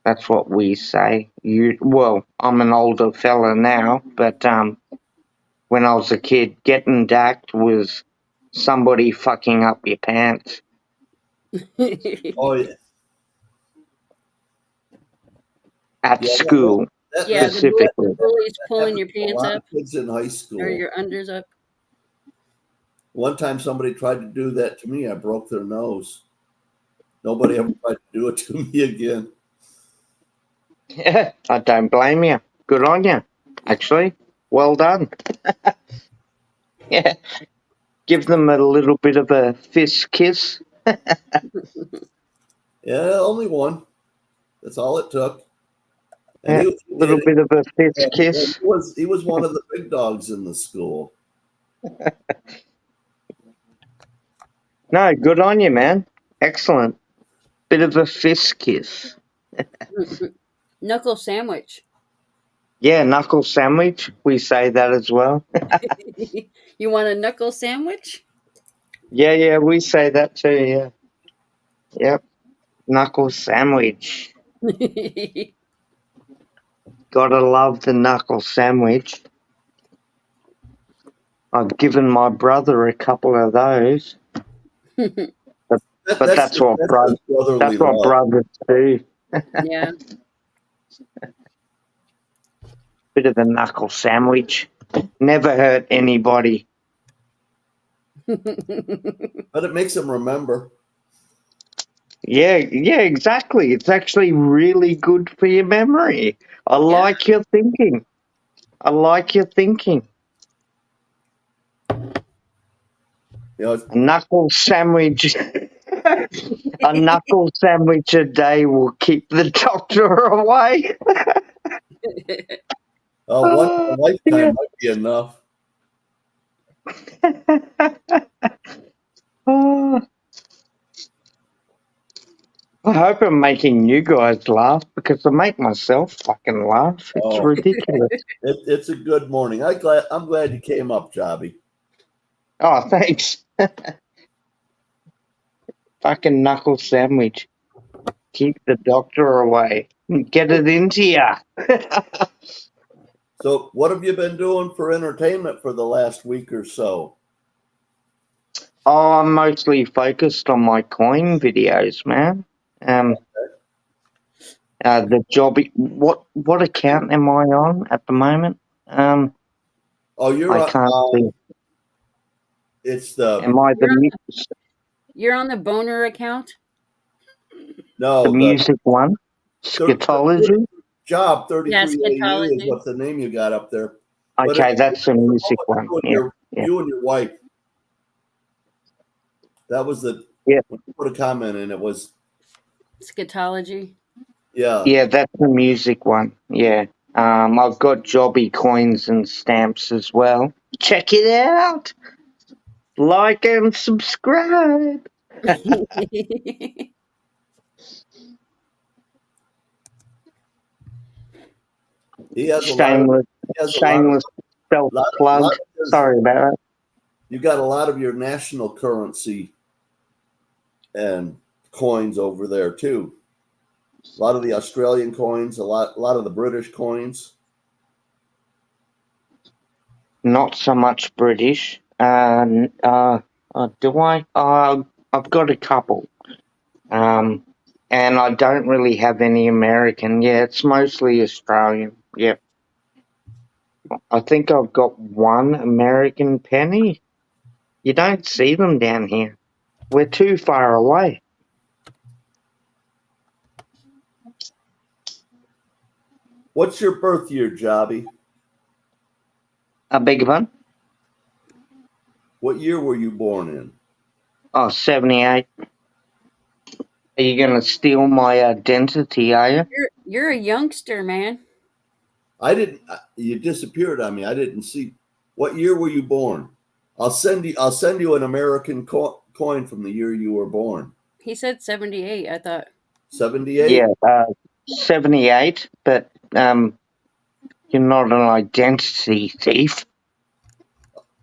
That's what we say. Well, I'm an older fella now, but when I was a kid, getting dacked was somebody fucking up your pants Oh yeah, at yeah. school, Yeah, That specifically. the bullies pulling happened your to a pants lot up of kids in high or school. your unders up. One time, somebody tried to do that to me. I broke their nose. Nobody ever tried to do it to me again. Yeah, I don't blame you. Good on you, actually. Well done. Yeah, give them a little bit of a fist kiss. Yeah, only one. That's all it took. And Yeah, he, a little bit of a fist and kiss. he was one of the big dogs in the school. No, good on you, man. Excellent. Bit of a fist kiss. Knuckle sandwich. Yeah, knuckle sandwich. We say that as well. You want a knuckle sandwich? Yeah, we say that too. Yeah, yep. Knuckle sandwich. Gotta love the knuckle sandwich. I've given my brother a couple of those, but that's what Just brotherly love. brothers do. Yeah. Bit of a knuckle sandwich. Never hurt anybody. But it makes him remember. Yeah, exactly. It's actually really good for your memory. I Yeah. like your thinking. I like your thinking. You know, A knuckle sandwich. A knuckle sandwich a day will keep the doctor away. once in a Oh, lifetime yeah. might be enough. Oh, I hope I'm making you guys laugh because I make myself fucking laugh. It's Oh, ridiculous. it's a good morning. I'm glad you came up, Jobby. Oh, thanks. Fucking knuckle sandwich. Keep the doctor away. Get it into ya. So, what have you been doing for entertainment for the last week or so? Oh, I'm mostly focused on my coin videos, man. The job. What account am I on at the moment? Oh, you're I can't see. it's the Am I You're on, the you're on the boner account? the no the music one? Scatology. job Yeah, 33AU is scatology. what the name you got up there. But Okay, that's the it was music one. Yeah, yeah, you and your wife. That was the yeah, put a comment in. It was Scatology. yeah. yeah. That's the music one. Yeah. I've got jobby coins and stamps as well. Check it out. Like and subscribe. He has a lot of Shameless, he has a shameless self lot plug. of his, Sorry about that. you got a lot of your national currency and coins over there too. A lot of the Australian coins, a lot of the British coins. Not so much British. Do I? I've got a couple. And I don't really have any American. Yeah, it's mostly Australian. Yep. I think I've got one American penny. You don't see them down here. We're too far away. What's your birth year, Jobby? I beg your pardon? What year were you born in? Oh, 78. Are you going to steal my identity, are you? You're a youngster, man. I didn't. You disappeared on me. I didn't see. What year were you born? I'll send you an American coin from the year you were born. He said 78. I thought. 78. Yeah, 78, but you're not an identity thief.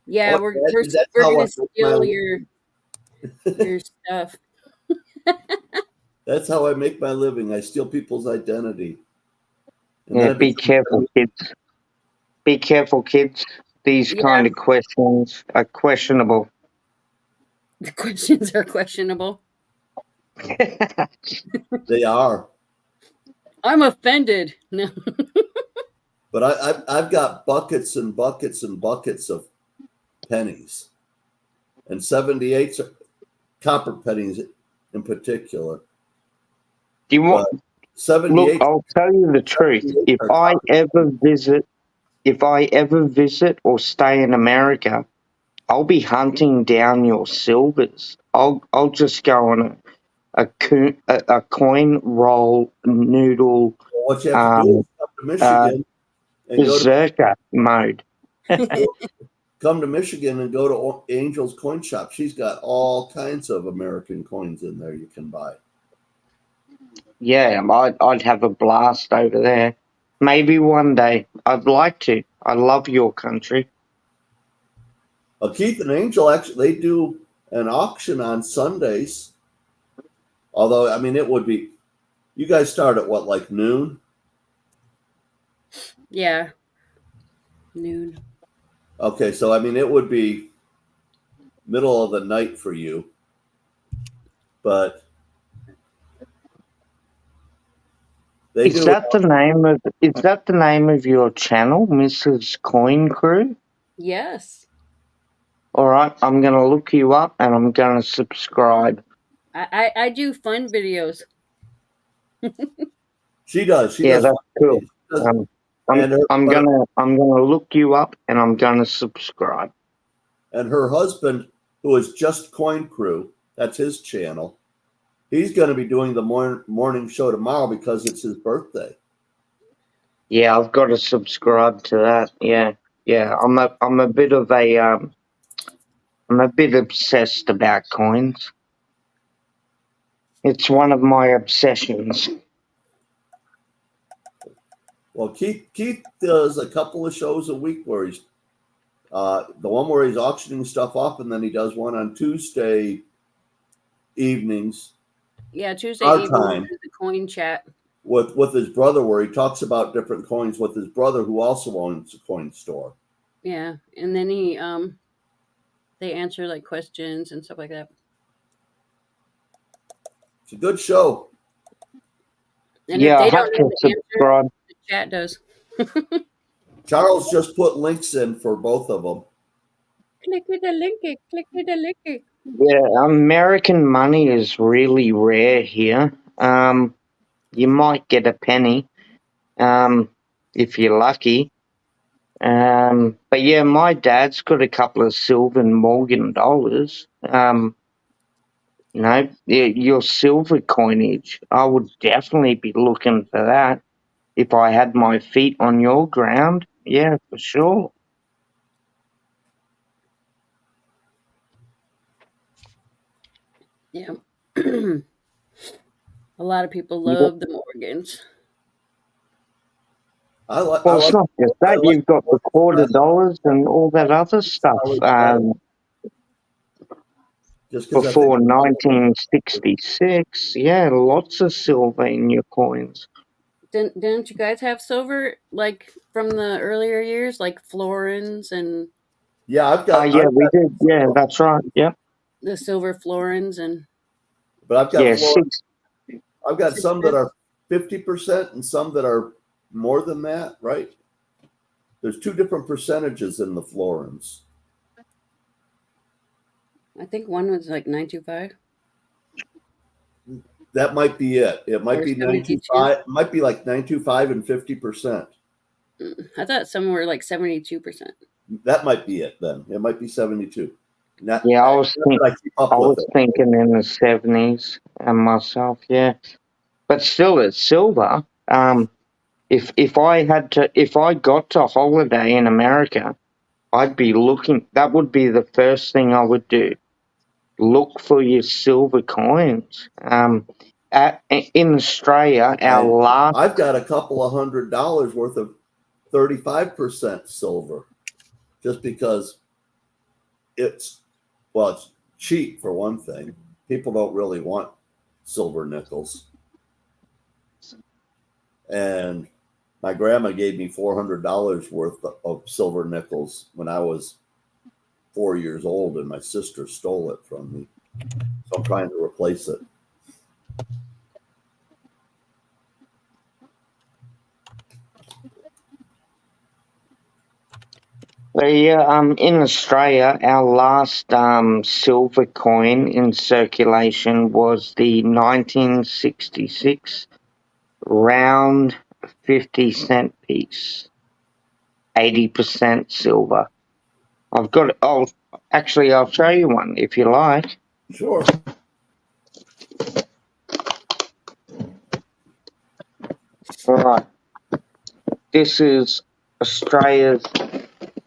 Yeah, Oh, we're that's we're how I gonna make steal my, your stuff. that's how I make my living. I steal people's identity. And Yeah, then be careful, kids. Be careful, kids. These Yeah, kind of questions are questionable. the questions are questionable. they are. I'm offended. No. But I've got buckets and buckets and buckets of pennies, and 78s are copper pennies in particular. Do you want? But Look, 78, I'll tell you the truth. 78 are copper. If I ever visit or stay in America, I'll be hunting down your silvers. I'll just go on a coin roll noodle What you have to do is come to uh, Michigan and berserker mode. come to Michigan and go to Angel's Coin Shop. She's got all kinds of American coins in there you can buy. Yeah, I'd have a blast over there. Maybe one day. I'd like to. I love your country. Keith and Angel actually they do an auction on Sundays. Although I mean it would be you guys start at what, like noon? Yeah, noon. Okay, so I mean it would be middle of the night for you. But they Is do that the name of your channel, Mrs. Coin Crew? Yes, All right, I'm gonna look you up and I'm gonna subscribe. I do fun videos. She does. She Yeah, does. that's cool. She does Um, and I'm gonna look you up and I'm gonna subscribe. her husband, who is Just Coin Crew, that's his channel. He's going to be doing the morning show tomorrow because it's his birthday. Yeah, I've got to subscribe to that. Yeah, yeah. I'm a bit of a I'm a bit obsessed about coins. It's one of my obsessions. Well, Keith does a couple of shows a week where he's the one where he's auctioning stuff off, and then he does one on Tuesday evenings. Yeah, Tuesday Our evening time. is the coin chat. With his brother, where he talks about different coins with his brother, who also owns a coin store. Yeah, and then they answer like questions and stuff like that. It's a good show. And Yeah, if I they have don't to know the answer, subscribe. the chat does. Charles just put links in for both of them. Click the link. Click the link. Yeah, American money is really rare here. You might get a penny, if you're lucky. But yeah, my dad's got a couple of silver Morgan dollars. Your silver coinage, I would definitely be looking for that if I had my feet on your ground. Yeah, for sure. Yeah. A lot of people Yeah. love the Morgans. Well, it's not just that. You've got the $quarter and all that other stuff. Just because Before 1966, yeah, lots of silver in your coins. Didn't you guys have silver like from the earlier years, like florins and yeah, I've got. Yeah, we did. Yeah, that's right. Yep. the silver florins and But I've got Yeah, I've got some that are 50% and some that are more than that, right? There's two different percentages in the florins. I think one was like 925. That might be it. It might Or be 72. 925. It might be like 925 and 50%. I thought some were like 72%. That might be it then. It might be 72. Not, Yeah, not that I keep up I with was it. thinking in the 70s and myself, yeah. But still, it's silver. If I got to holiday in America, I'd be looking. That would be the first thing I would do. Look for your silver coins. In Australia, our last. I've got a couple of $100 worth of 35% silver, just because it's cheap for one thing. People don't really want silver nickels, and my grandma gave me $400 worth of silver nickels when I was 4 years old, and my sister stole it from me. So I'm trying to replace it. In Australia, our last silver coin in circulation was the 1966 round 50-cent piece, 80% silver. I've got it. I'll show you one if you like. Sure. All right. This is Australia's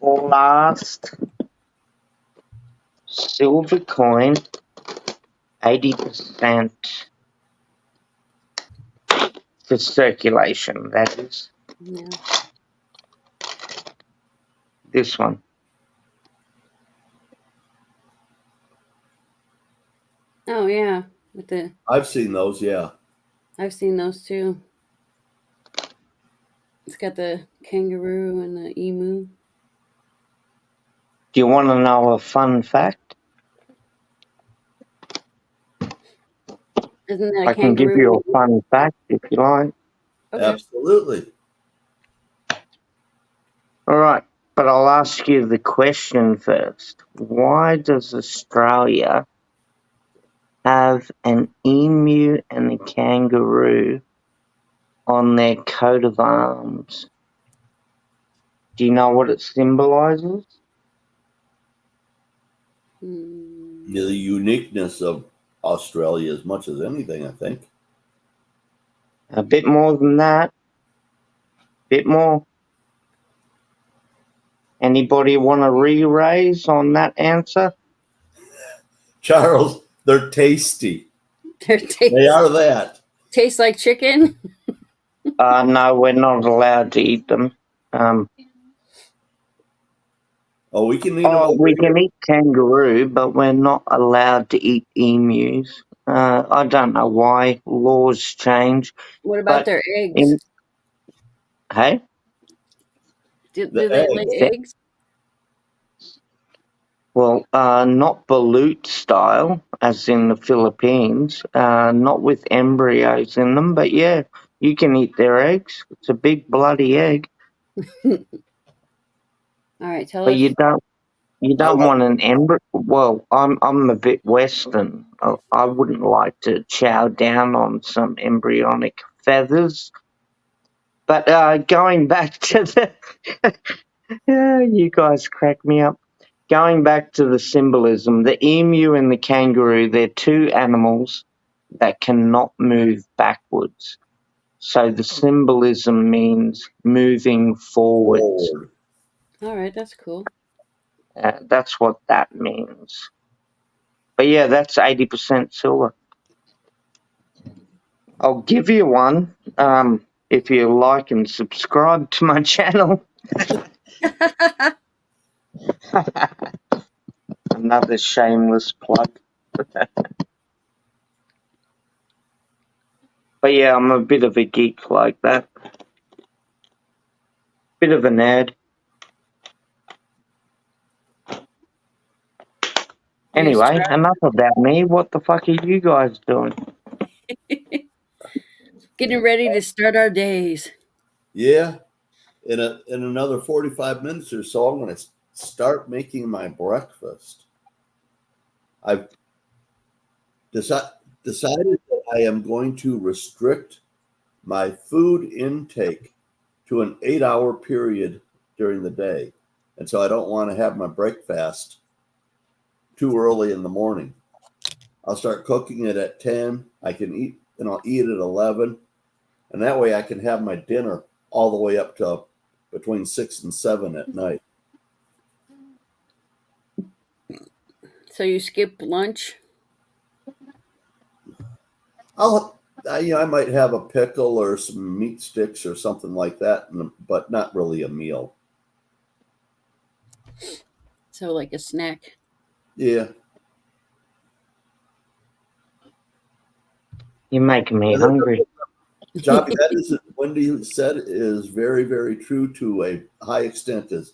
last silver coin, 80% for circulation, that is. Yeah. This one. Oh yeah. With the I've seen those, yeah. I've seen those too. It's got the kangaroo and the emu. Do you want to know a fun fact? Isn't that a I can give kangaroo? you a fun fact if you like. Okay. Absolutely. All right, but I'll ask you the question first. Why does Australia have an emu and a kangaroo on their coat of arms? Do you know what it symbolizes? Hmm. The uniqueness of Australia as much as anything, I think. A bit more than that. Bit more. Anybody want to re-raise on that answer? Charles, they're tasty. Their They are that. taste like chicken. No, we're not allowed to eat them. Oh, we can eat them over We here. can eat kangaroo, but we're not allowed to eat emus. I don't know why laws change, What about but their eggs? in hey, Do The they lay eggs. eggs? well, not balut style, as in the Philippines, not with embryos in them, but yeah, you can eat their eggs. It's a big bloody egg, All right, tell but us. you I don't like want an embryo. Well, I'm a bit Western. I wouldn't like to chow down on some embryonic feathers. But going back to the, you guys crack me up. Going back to the symbolism, the emu and the kangaroo, they're two animals that cannot move backwards. So the symbolism means moving forwards. forward. All right, that's cool. That's what that means. But yeah, that's 80% silver. I'll give you one if you like and subscribe to my channel. Another shameless plug. But yeah, I'm a bit of a geek like that. Bit of a nerd. You Anyway, strap enough about me. What the fuck are you guys doing? getting ready to start our days. Yeah. In another 45 minutes or so, I'm going to start making my breakfast. I've decided that I am going to restrict my food intake to an 8-hour period during the day. And so I don't want to have my breakfast too early in the morning. I'll start cooking it at 10. I can eat, and I'll eat at 11. And that way I can have my dinner all the way up to between 6 and 7 at night. So you skip lunch? I might have a pickle or some meat sticks or something like that, but not really a meal. So like a snack. Yeah. You're making me hungry. Joby, that is, Wendy said, is very, very true to a high extent. Is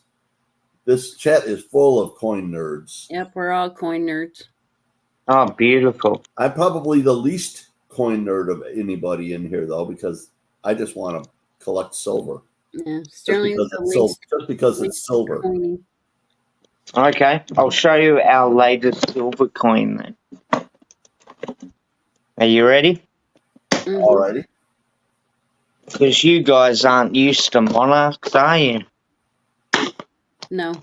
this chat is full of coin nerds. Yep, we're all coin nerds. Oh, beautiful. I'm probably the least coin nerd of anybody in here, though, because I just want to collect silver. Yeah, Sterling's Just because it's silver. coiny. Okay, I'll show you our latest silver coin then. Are you ready? Mhm. Alrighty. Because you guys aren't used to monarchs, are you? No.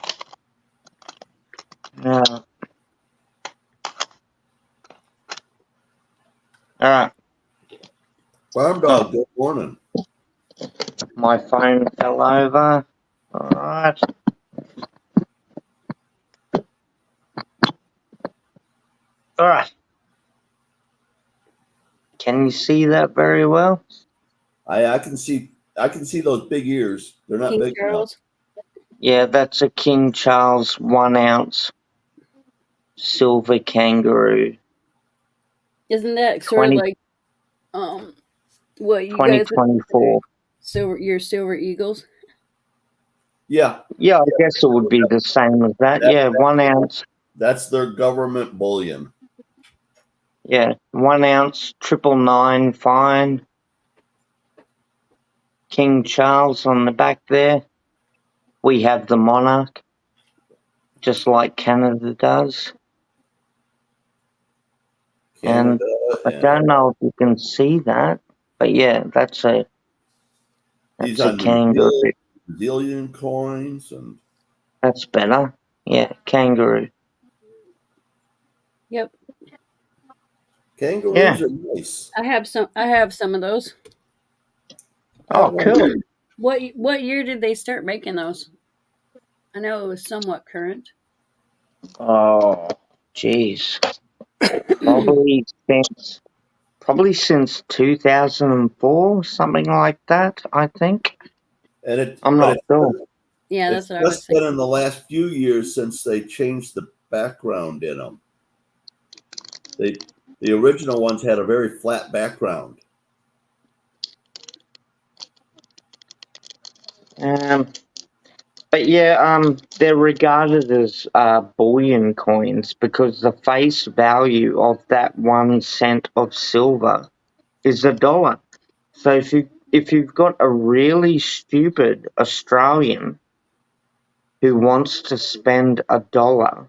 No. All right. Farm dog, good morning. My phone fell over. All right. All right. Can you see that very well? I can see those big ears. They're not King big enough. Charles. Yeah, that's a King Charles 1 ounce silver kangaroo. Isn't that sort 20 of like what you guys 2024. your silver eagles? Yeah. Yeah, I guess it would be the same as that. Yeah, 1 ounce. That's their government bullion. Yeah, 1 ounce, 999 fine. King Charles on the back there. We have the monarch, just like Canada does. Canada, I don't know if you can see that, but yeah, that's a kangaroo. New Zealand coins, and That's better. Yeah, kangaroo. Yep. kangaroos Yeah. are nice. I have some of those. Oh, cool. What year did they start making those? I know it was somewhat current. Oh, jeez. Probably since 2004, something like that, I think. And I'm not sure. Yeah, It's that's what I was just been thinking. in the last few years since they changed the background in them. The original ones had a very flat background. But yeah, they're regarded as bullion coins because the face value of that 1 cent of silver is $1. So if you've got a really stupid Australian who wants to spend $1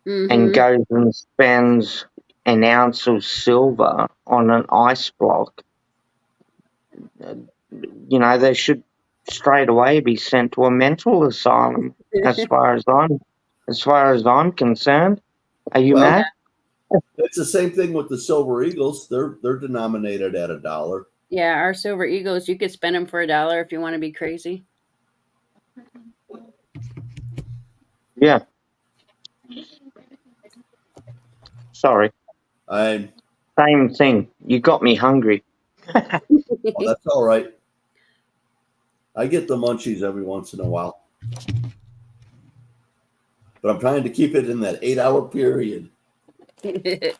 and goes and spends an ounce of silver on an ice block, they should straight away be sent to a mental asylum. as far as I'm concerned. Are you mad? It's the same thing with the silver eagles. They're denominated at $1. Yeah, our silver eagles, you could spend them for $1 if you want to be crazy. Yeah. Sorry. Same thing. You got me hungry. Well, that's all right. I get the munchies every once in a while. But I'm trying to keep it in that 8-hour period. I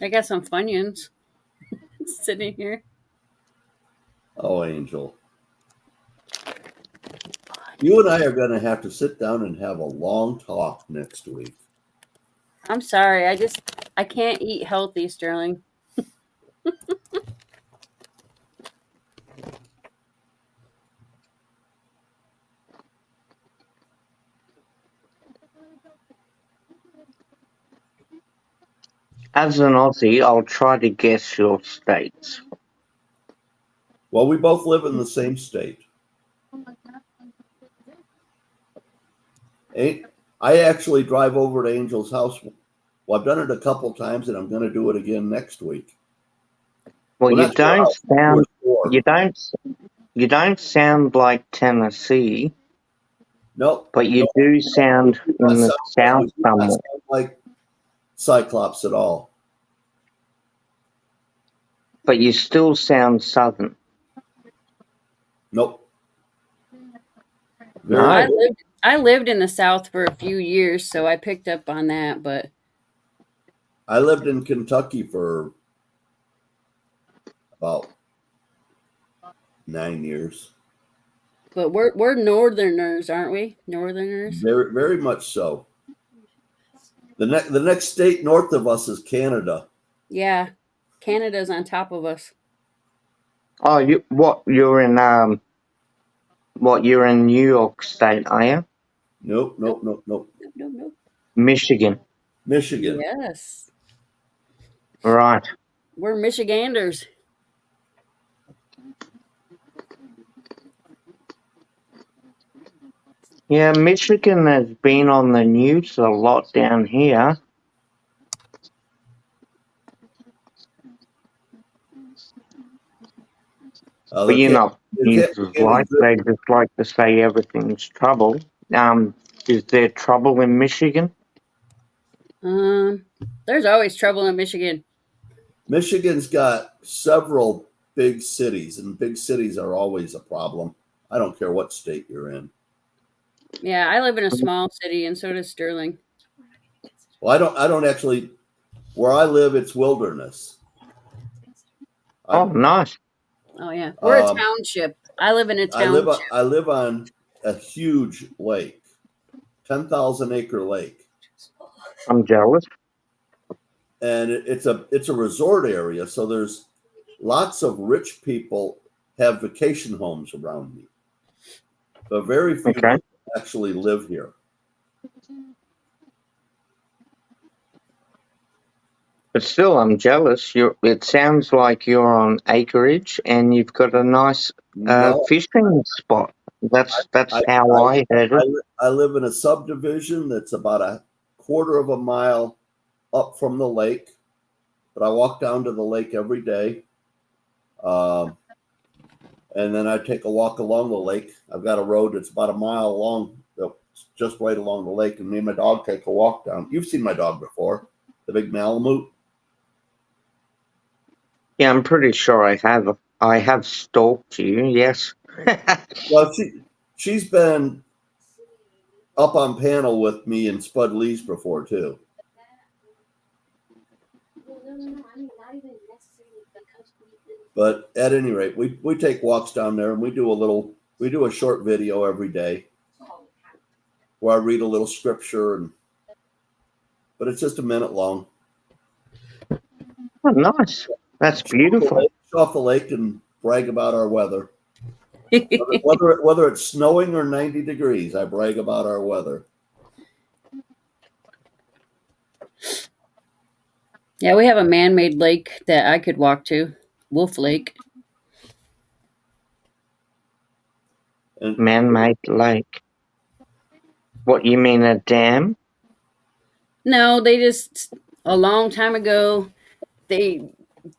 got some Funyuns sitting here. Oh, Angel. You and I are going to have to sit down and have a long talk next week. I'm sorry. I can't eat healthy, Sterling. As an Aussie, I'll try to guess your states. Well, we both live in the same state. I actually drive over to Angel's house. Well, I've done it a couple times, and I'm going to do it again next week. Well, Well, you not your don't house, sound your store. you don't sound like Tennessee, Nope. but you Nope. do sound We do in not the sound like, south we do not somewhat. sound like Cyclops at all. But you still sound southern. Nope. No. I lived in the South for a few years, so I picked up on that. But I lived in Kentucky for about 9 years. we're Northerners, aren't we? Northerners. Very, very much so. The next state north of us is Canada. Yeah, Canada's on top of us. Oh, you're in New York State, are you? Nope, nope, Nope, nope, nope. nope, nope, nope. Michigan. Michigan. Yes, Right. we're Michiganders. Yeah, Michigan has been on the news a lot down here. But you know, news Can't be is any like good. they just like to say everything's trouble. Is there trouble in Michigan? There's always trouble in Michigan. Michigan's got several big cities, and big cities are always a problem. I don't care what state you're in. Yeah, I live in a small city, and so does Sterling. Well, I don't actually. Where I live, it's wilderness. Oh, I, nice. Oh yeah, we're a um, township. I live in a township. I live on a huge lake, 10,000-acre lake, I'm jealous. and it's a resort area. So there's lots of rich people have vacation homes around me, but very few Okay. people actually live here. But still, I'm jealous. It sounds like you're on acreage and you've got a nice No, fishing spot. That's I, how I, I heard it. I live in a subdivision that's about a quarter of a mile up from the lake, but I walk down to the lake every day. Um, and then I take a walk along the lake. I've got a road that's about a mile long, that's just right along the lake, and me and my dog take a walk down. You've seen my dog before, the big Malamute. Yeah, I'm pretty sure I have. I have stalked you. Yes. Well, she's been up on panel with me and Spud Lee's before too. But at any rate, we take walks down there and we do a short video every day where I read a little scripture, but it's just a minute long. Oh, nice. That's beautiful. Show off the lake and brag about our weather. Whether it's snowing or 90 degrees, I brag about our weather. Yeah, we have a man-made lake that I could walk to, Wolf Lake. And Man-made lake. What, you mean a dam? No, they just a long time ago they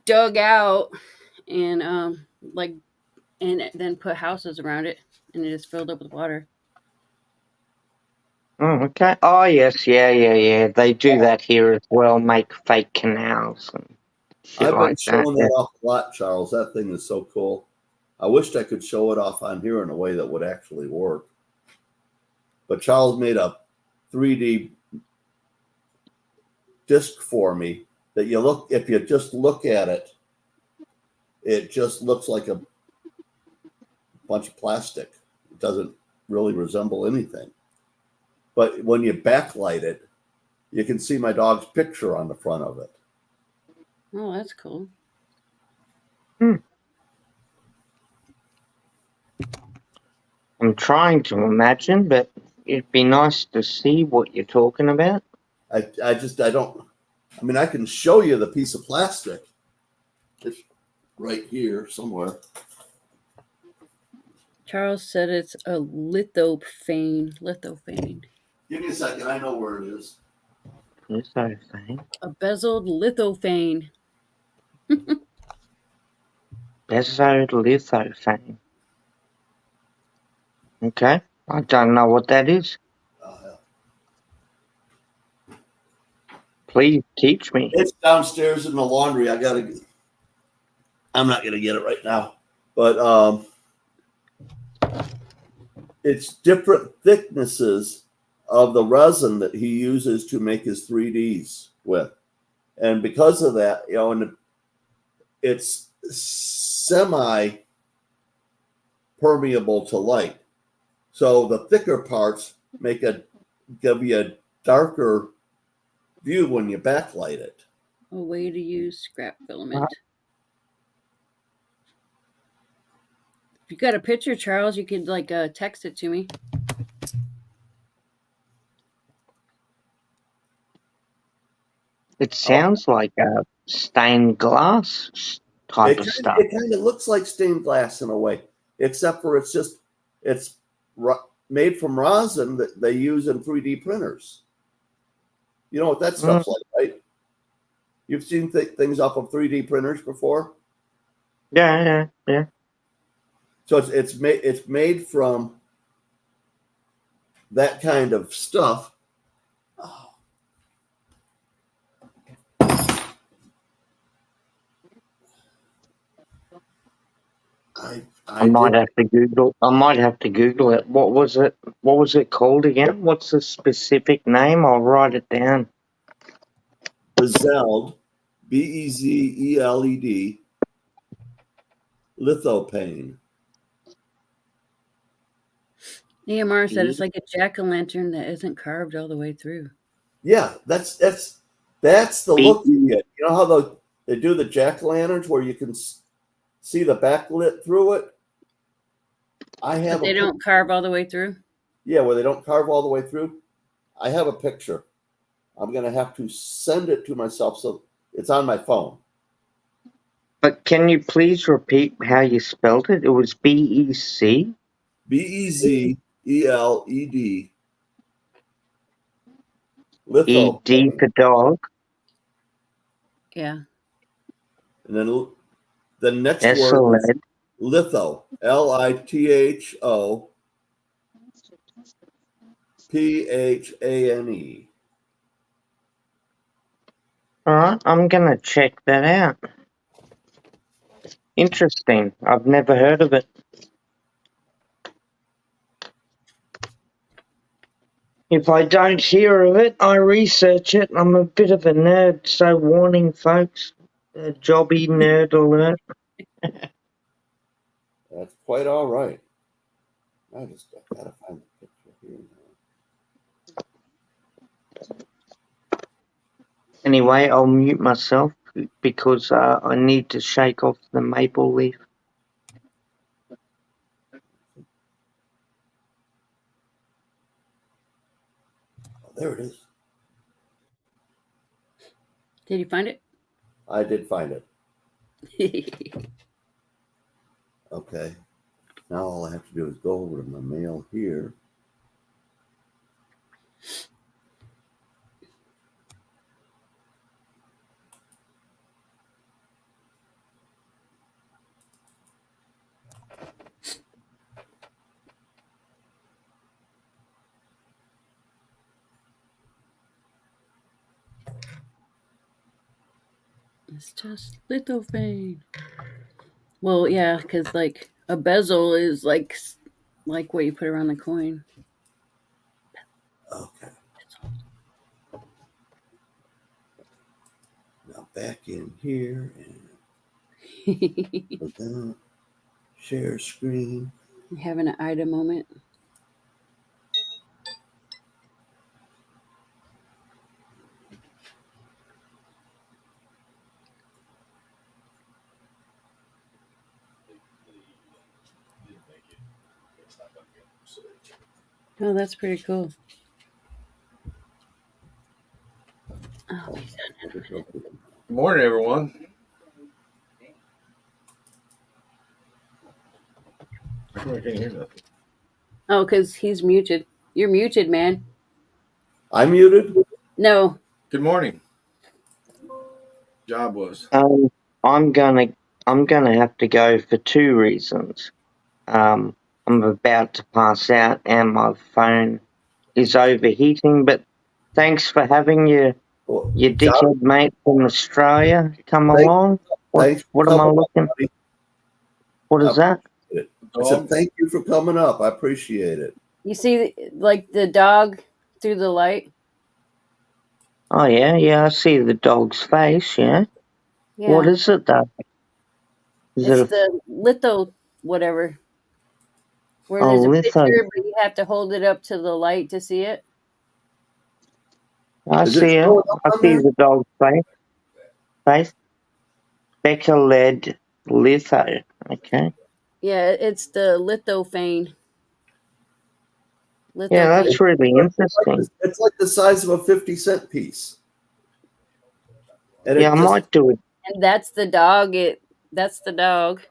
dug out and and then put houses around it, and it is filled up with water. Oh, okay. Oh, yes. Yeah. They do that here as well, make fake canals and shit I've been like that. showing Yeah. that off a lot, Charles. That thing is so cool. I wished I could show it off on here in a way that would actually work. But Charles made a 3D disc for me that if you just look at it, it just looks like a bunch of plastic. It doesn't really resemble anything. But when you backlight it, you can see my dog's picture on the front of it. Oh, that's cool. I'm trying to imagine, but it'd be nice to see what you're talking about. I don't. I mean, I can show you the piece of plastic. It's right here somewhere. Charles said it's a lithophane. Lithophane. Give me a second. I know where it is. Lithophane. A bezeled lithophane. Lithophane. Okay. I don't know what that is. Please teach me. It's downstairs in the laundry. I'm not gonna get it right now, but it's different thicknesses of the resin that he uses to make his 3Ds with, and because of that, and it's semi permeable to light. So the thicker parts give you a darker view when you backlight it. A way to use scrap filament. If you got a picture, Charles, you could text it to me. It sounds like a stained glass type of stuff. It kind of looks like stained glass in a way, except for it's made from rosin that they use in 3D printers. You know what that stuff's like, right? You've seen things off of 3D printers before. Yeah. So it's made from that kind of stuff. Oh. I might have to Google. I might have to Google it. What was it? What was it called again? What's the specific name? I'll write it down. Bezeled, Bezeled, lithophane. EMR said it's like a jack-o'-lantern that isn't carved all the way through. Yeah, that's the look you get. You know how they do the jack-o'-lanterns where you can see the backlit through it? But they don't carve all the way through? Yeah, where they don't carve all the way through. I have a picture. I'm going to have to send it to myself so it's on my phone. But can you please repeat how you spelled it? It was B-E-C? Bezeled. E-D for dog. Yeah. And then the next S-O-L. word is litho. Litho. Phane. All right, I'm going to check that out. Interesting. I've never heard of it. If I don't hear of it, I research it. I'm a bit of a nerd, so warning, folks. A jobby nerd alert. That's quite all right. I gotta find the picture here. Anyway, I'll mute myself because I need to shake off the maple leaf. Oh, there it is. Did you find it? I did find it. Okay. Now all I have to do is go over to my mail here. It's just lithophane. Well, yeah, because like a bezel is like what you put around the coin. Okay. Now back in here and share screen. Having an Ida moment. Oh, that's pretty cool. Oh, Good morning, everyone. I can't hear nothing. oh, because he's muted. You're muted, man. I muted? No. Good morning. Job was. I'm gonna have to go for 2 reasons. I'm about to pass out and my phone is overheating, but thanks for having your Well, Job, dickhead mate from Australia come thank, along. thanks for What am I coming up, looking? buddy. What I is that? appreciate it. I said, Dog. thank you for coming up. I appreciate it. You see, like the dog through the light? Oh yeah, I see the dog's face, yeah. What Yeah. is it though? Is it It's a the litho whatever. Where there's a litho? picture, but you have to hold it up to the light to see it. I Is it see it. showing up I on see there? the dog's face. Becca led litho. Okay. Yeah, it's the lithophane. Yeah, Lithophane. that's really interesting. It's like the size of a 50-cent piece. And Yeah, I it just, might do it. And that's the dog. That's the dog.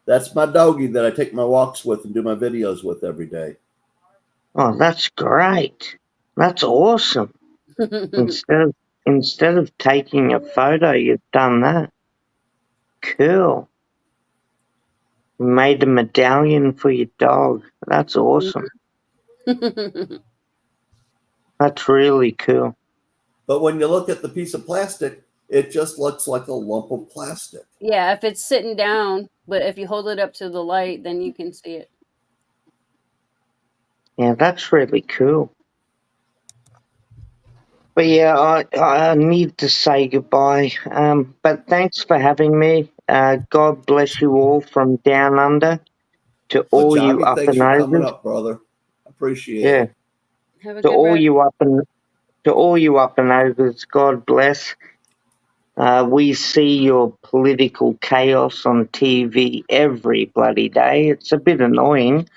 that's my doggie that I take my walks with and do my videos with every day. Oh, that's great. That's awesome. Instead of taking a photo, you've done that. Cool. You made a medallion for your dog. That's awesome. That's really cool. But when you look at the piece of plastic, it just looks like a lump of plastic. Yeah, if it's sitting down, but if you hold it up to the light, then you can see it. Yeah, that's really cool. But yeah, I need to say goodbye. But thanks for having me. God bless you all from down under to Well, all you Jobby, up thanks and for coming overs. up, brother. Appreciate Yeah, it. Have a to good all rest. you up and overs. God bless. We see your political chaos on TV every bloody day. It's a bit annoying.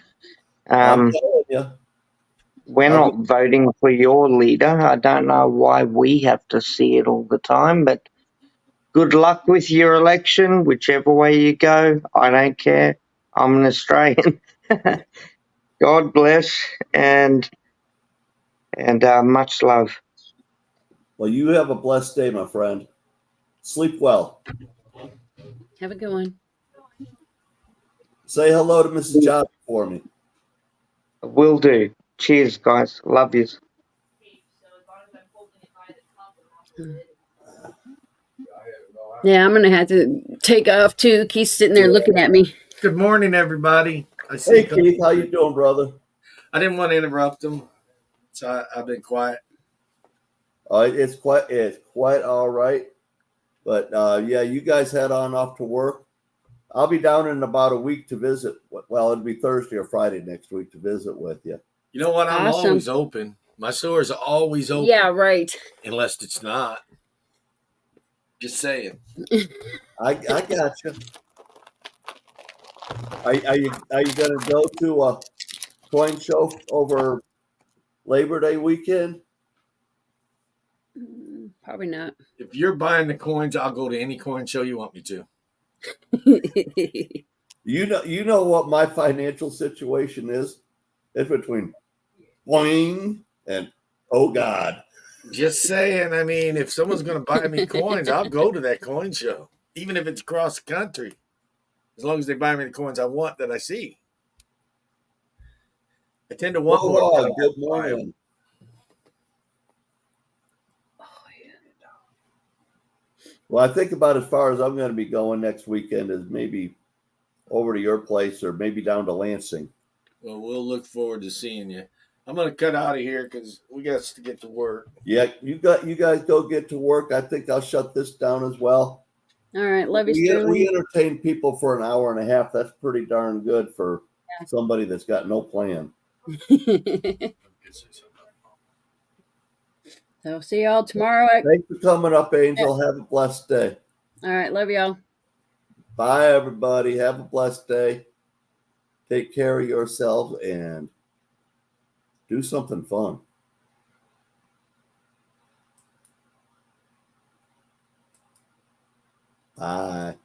I'm telling you. We're I'll be, not voting for your leader. I don't know why we have to see it all the time, but good luck with your election, whichever way you go. I don't care. I'm an Australian. God bless and much love. well, you have a blessed day, my friend. Sleep well. Have a good one. Say hello to Mrs. Jobby for me. Will do. Cheers, guys. Love yous. Yeah, I'm gonna have to take off too. Keith's sitting there looking at me. Good morning, everybody. I see. Hey, Keith, how you doing, brother? I didn't want to interrupt them, so I've been quiet. It's quite all right. But yeah, you guys head on off to work. I'll be down in about a week to visit. Well, it'll be Thursday or Friday next week to visit with you. You know what? I'm Awesome. always open. My store's always open. Yeah, right. Unless it's not. Just saying. I got you. Are you going to go to a coin show over Labor Day weekend? Probably not. If you're buying the coins, I'll go to any coin show you want me to. You know what my financial situation is? It's between boing and oh God. Just saying. I mean, if someone's going to buy me coins, I'll go to that coin show, even if it's across the country, as long as they buy me the coins I want that I see. I tend to want more. Oh, good morning. Well, I think about as far as I'm going to be going next weekend is maybe over to your place or maybe down to Lansing. Well, we'll look forward to seeing you. I'm going to cut out of here because we got to get to work. Yeah, you guys go get to work. I think I'll shut this down as well. All right, love you, We Sterling. entertain people for an hour and a half. That's pretty darn good for somebody that's got no plan. So see y'all tomorrow. Thanks for coming up, Angel. Have a blessed day. All right, love y'all. Bye, everybody. Have a blessed day. Take care of yourselves and do something fun. Bye.